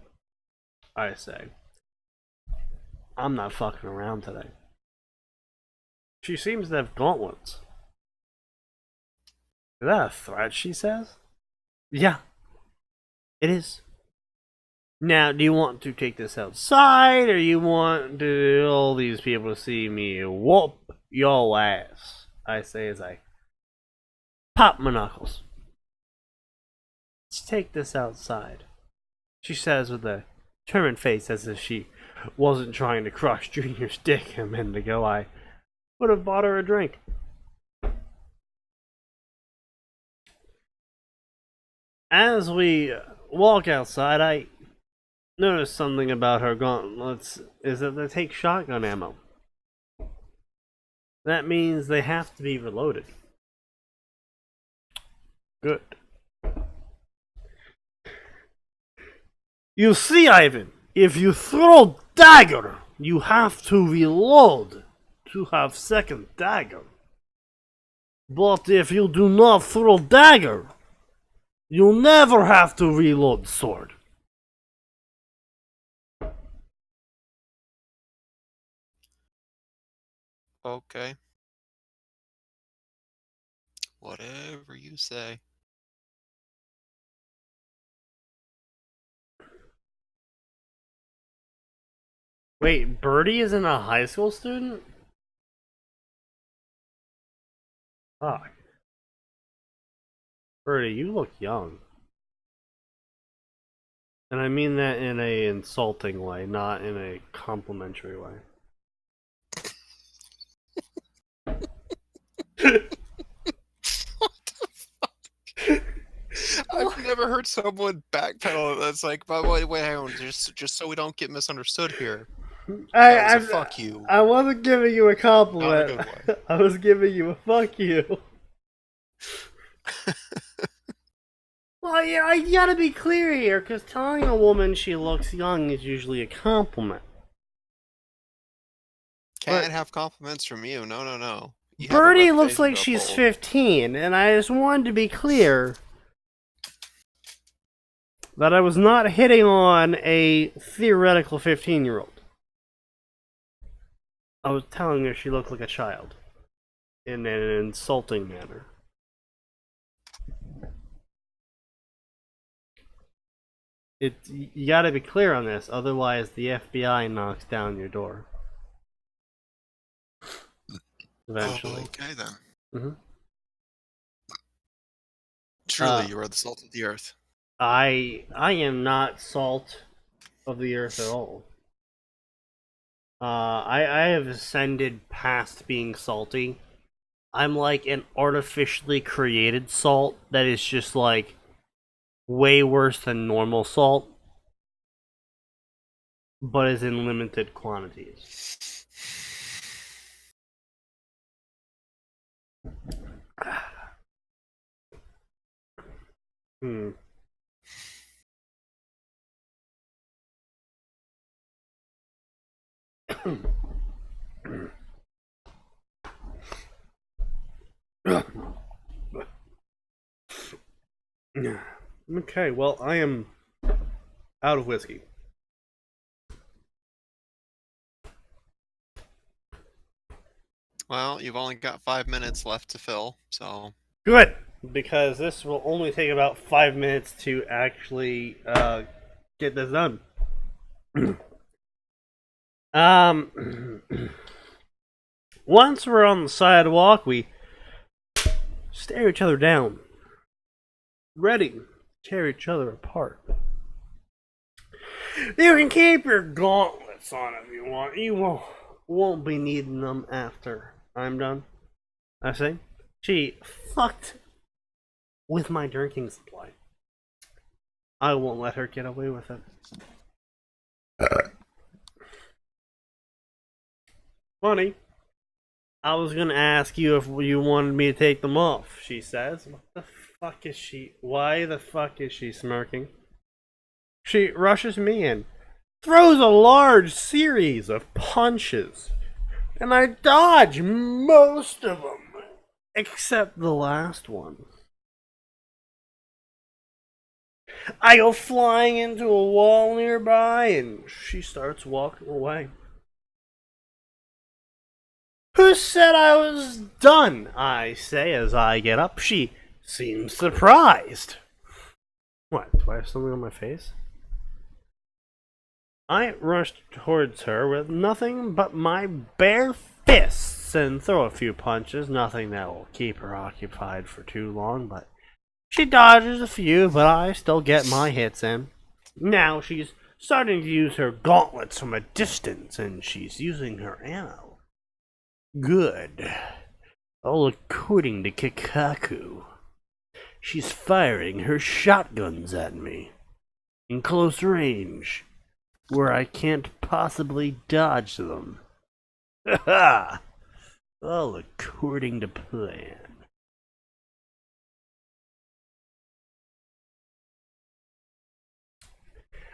I say. I'm not fucking around today. She seems to have gauntlets. Is that a threat, she says? Yeah, it is. Now, do you want to take this outside, or you want all these people to see me whoop your ass? I say as I pop my knuckles. Let's take this outside, she says with a determined face as if she wasn't trying to crush Junior's dick a minute ago. I would have bought her a drink. As we walk outside, I notice something about her gauntlets is that they take shotgun ammo. That means they have to be reloaded. Good. You see, Ivan, if you throw dagger, you have to reload to have second dagger. But if you do not throw dagger, you'll never have to reload sword. Okay. Whatever you say. Wait, Birdie isn't a high school student? Fuck. Birdie, you look young. And I mean that in a insulting way, not in a complimentary way. What the fuck? I've never heard someone backpedal. That's like, by the way, wait, hang on, just so we don't get misunderstood here. That was a fuck you. I wasn't giving you a compliment. Not a good one. I was giving you a fuck you. Well, yeah, you gotta be clear here, because telling a woman she looks young is usually a compliment. Can't have compliments from you. No, no, no. Birdie looks like she's 15, and I just wanted to be clear that I was not hitting on a theoretical 15-year-old. I was telling her she looked like a child in an insulting manner. You gotta be clear on this, otherwise the FBI knocks down your door. Eventually. Oh, okay then. Mm-hmm. Truly, you are the salt of the earth. I am not salt of the earth at all. I have ascended past being salty. I'm like an artificially created salt that is just like way worse than normal salt, but is in limited quantities. Okay, well, I am out of whiskey. Well, you've only got 5 minutes left to fill, so... Good, because this will only take about 5 minutes to actually get this done. Once we're on the sidewalk, we stare each other down, ready to tear each other apart. You can keep your gauntlets on if you want. You won't be needing them after I'm done. I say. She fucked with my drinking supply. I won't let her get away with it. Funny. I was gonna ask you if you wanted me to take them off, she says. What the fuck is she? Why the fuck is she smirking? She rushes me in, throws a large series of punches, and I dodge most of them, except the last one. I go flying into a wall nearby, and she starts walking away. Who said I was done? I say as I get up. She seems surprised. What? Do I have something on my face? I rush towards her with nothing but my bare fists and throw a few punches. Nothing that will keep her occupied for too long, but she dodges a few, but I still get my hits in. Now she's starting to use her gauntlets from a distance, and she's using her ammo. Good. All according to Kikaku. She's firing her shotguns at me. In close range. Where I can't possibly dodge them. Haha! All according to plan.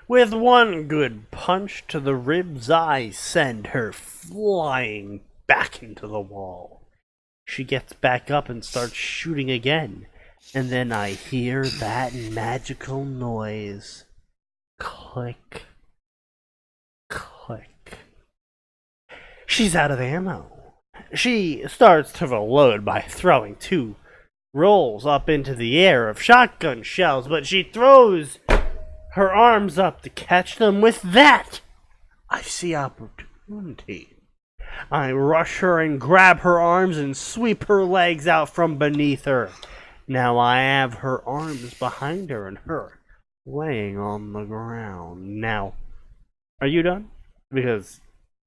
With one good punch to the ribs, I send her flying back into the wall. She gets back up and starts shooting again, and then I hear that magical noise. Click. Click. She's out of ammo. She starts to reload by throwing 2 rolls up into the air of shotgun shells, but she throws her arms up to catch them. With that, I see opportunity. I rush her and grab her arms and sweep her legs out from beneath her. Now I have her arms behind her and her laying on the ground. Now, are you done? Because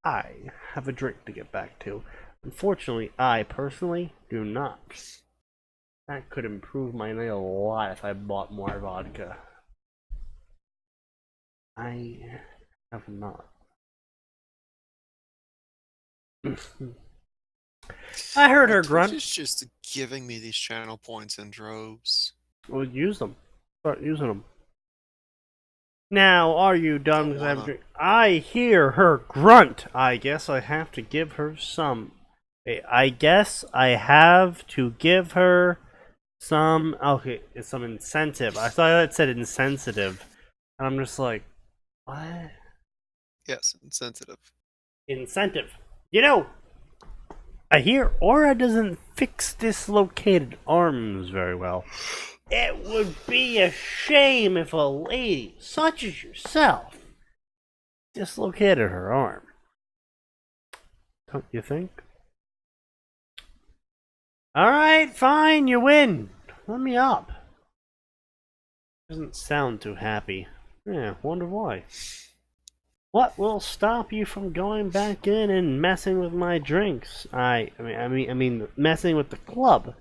I have a drink to get back to. Unfortunately, I personally do not. That could improve my night a lot if I bought more vodka. I have not. I heard her grunt. Twitch is just giving me these channel points in droves. Well, use them. Start using them. Now, are you done? Because I have a drink. I hear her grunt. I guess I have to give her some. I guess I have to give her some. Okay, it's some incentive. I thought it said insensitive, and I'm just like, what? Yes, insensitive. Incentive. You know, I hear Aura doesn't fix dislocated arms very well. It would be a shame if a lady such as yourself dislocated her arm. Don't you think? Alright, fine, you win. Let me up. Doesn't sound too happy. Yeah, wonder why. What will stop you from going back in and messing with my drinks? I mean, messing with the club,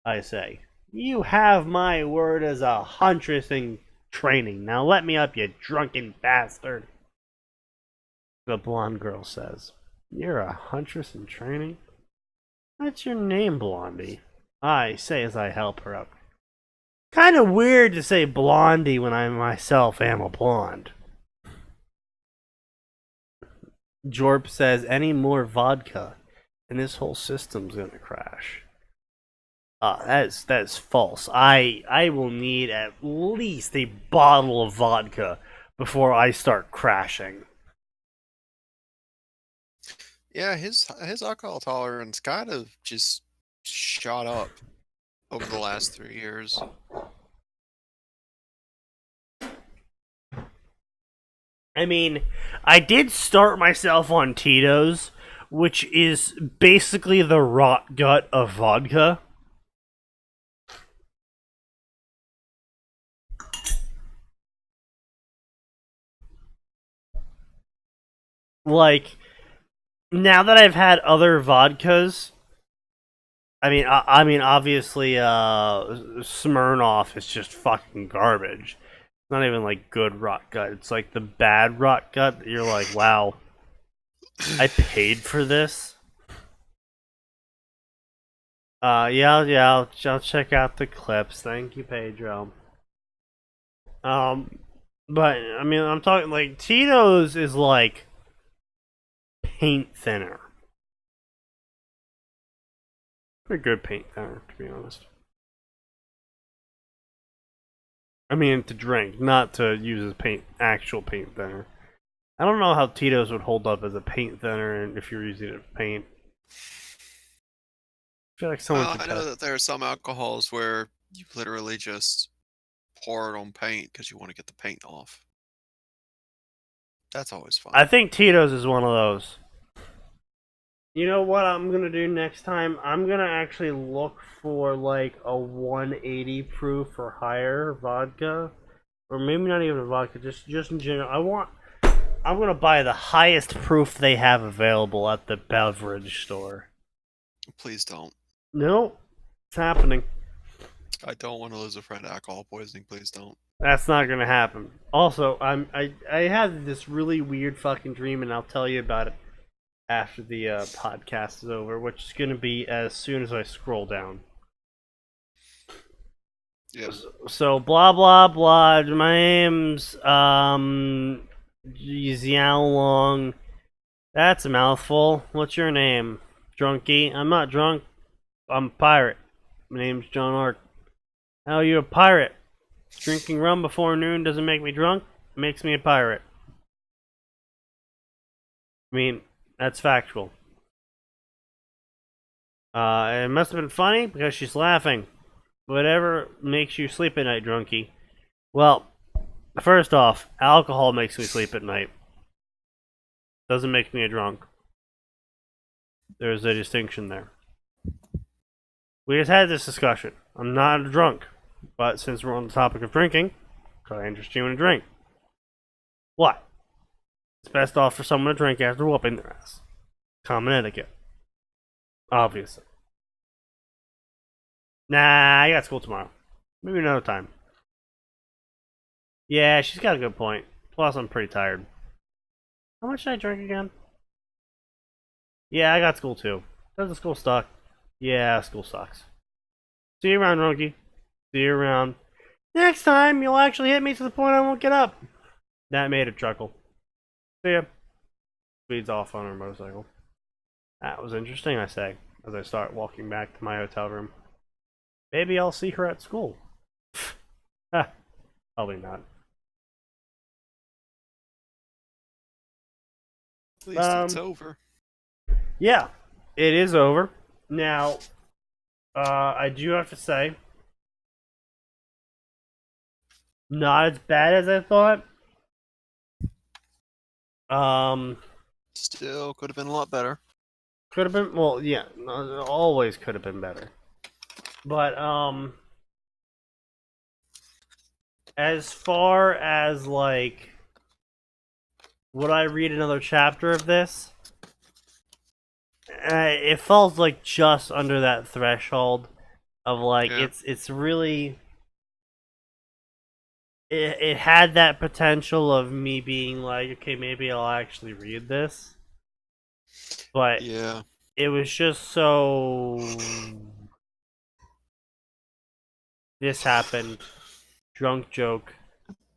I say. You have my word as a huntress in training. Now let me up, you drunken bastard. The blonde girl says. You're a huntress in training? What's your name, Blondie? I say as I help her up. Kinda weird to say Blondie when I myself am a blonde. Jorp says any more vodka and this whole system's gonna crash. That is false. I will need at least a bottle of vodka before I start crashing. Yeah, his alcohol tolerance kind of just shot up over the last 3 years. I mean, I did start myself on Tito's, which is basically the rot gut of vodka. Like, now that I've had other vodkas, I mean, obviously, Smirnoff is just fucking garbage. It's not even like good rot gut. It's like the bad rot gut that you're like, wow. I paid for this. Yeah, I'll check out the clips. Thank you, Pedro. But I mean, I'm talking like Tito's is like paint thinner. Pretty good paint thinner, to be honest. I mean, to drink, not to use as actual paint thinner. I don't know how Tito's would hold up as a paint thinner, and if you're using it to paint. I feel like someone Well, should I know test. that there are some alcohols where you literally just pour it on paint because you want to get the paint off. That's always fun. I think Tito's is one of those. You know what I'm gonna do next time? I'm gonna actually look for like a 180 proof or higher vodka, or maybe not even a vodka, just in general. I'm gonna buy the highest proof they have available at the beverage store. Please don't. No, it's happening. I don't want to lose a friend to alcohol poisoning. Please don't. That's not gonna happen. Also, I had this really weird fucking dream, and I'll tell you about it after the podcast is over, which is gonna be as soon as I scroll down. Yep. So blah blah blah. My name's Xiao Long. That's a mouthful. What's your name, drunkie? I'm not drunk. I'm a pirate. My name's John Ark. How are you a pirate? Drinking rum before noon doesn't make me drunk. It makes me a pirate. I mean, that's factual. It must have been funny because she's laughing. Whatever makes you sleep at night, drunkie. Well, first off, alcohol makes me sleep at night. Doesn't make me a drunk. There's a distinction there. We just had this discussion. I'm not a drunk, but since we're on the topic of drinking, could I interest you in a drink? What? It's best off for someone to drink after whooping their ass. Common etiquette. Obviously. Nah, I got school tomorrow. Maybe another time. Yeah, she's got a good point. Plus, I'm pretty tired. How much did I drink again? Yeah, I got school too. Does the school suck? Yeah, school sucks. See you around, Runky. See you around. Next time, you'll actually hit me to the point I won't get up. That made her chuckle. See ya. Speeds off on her motorcycle. That was interesting, I say, as I start walking back to my hotel room. Maybe I'll see her at school. Probably not. At least it's over. Yeah, it is over. Now, I do have to say, not as bad as I thought. Still could have been a lot better. Could have been, well, yeah, always could have been better. But, as far as, like, would I read another chapter of this? It falls, like, just under that threshold of, like, Yeah. it's really... It had that potential of me being like, okay, maybe I'll actually read this. But Yeah. it was just so... This happened. Drunk joke.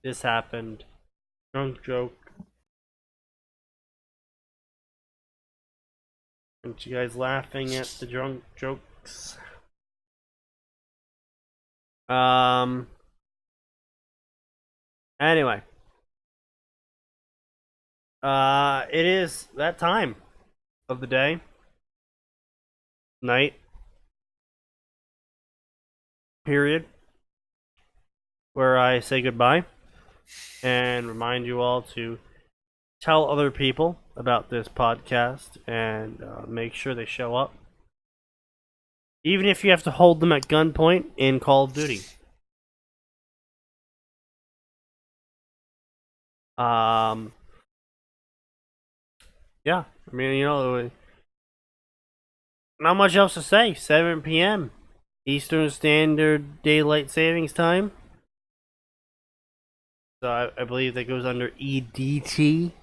This happened. Drunk joke. Aren't you guys laughing at the drunk jokes? Anyway. It is that time of the day. Night. Period. Where I say goodbye. And remind you all to tell other people about this podcast and make sure they show up. Even if you have to hold them at gunpoint in Call of Duty. Yeah, I mean, you know, not much else to say. 7 p.m. Eastern Standard Daylight Savings Time. So I believe that goes under EDT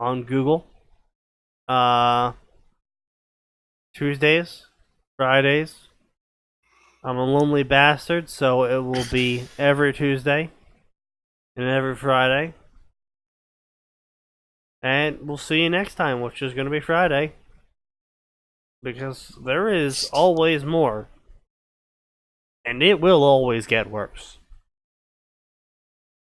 on Google. Uh, Tuesdays, Fridays. I'm a lonely bastard, so it will be every Tuesday and every Friday. And we'll see you next time, which is going to be Friday. Because there is always more. And it will always get worse.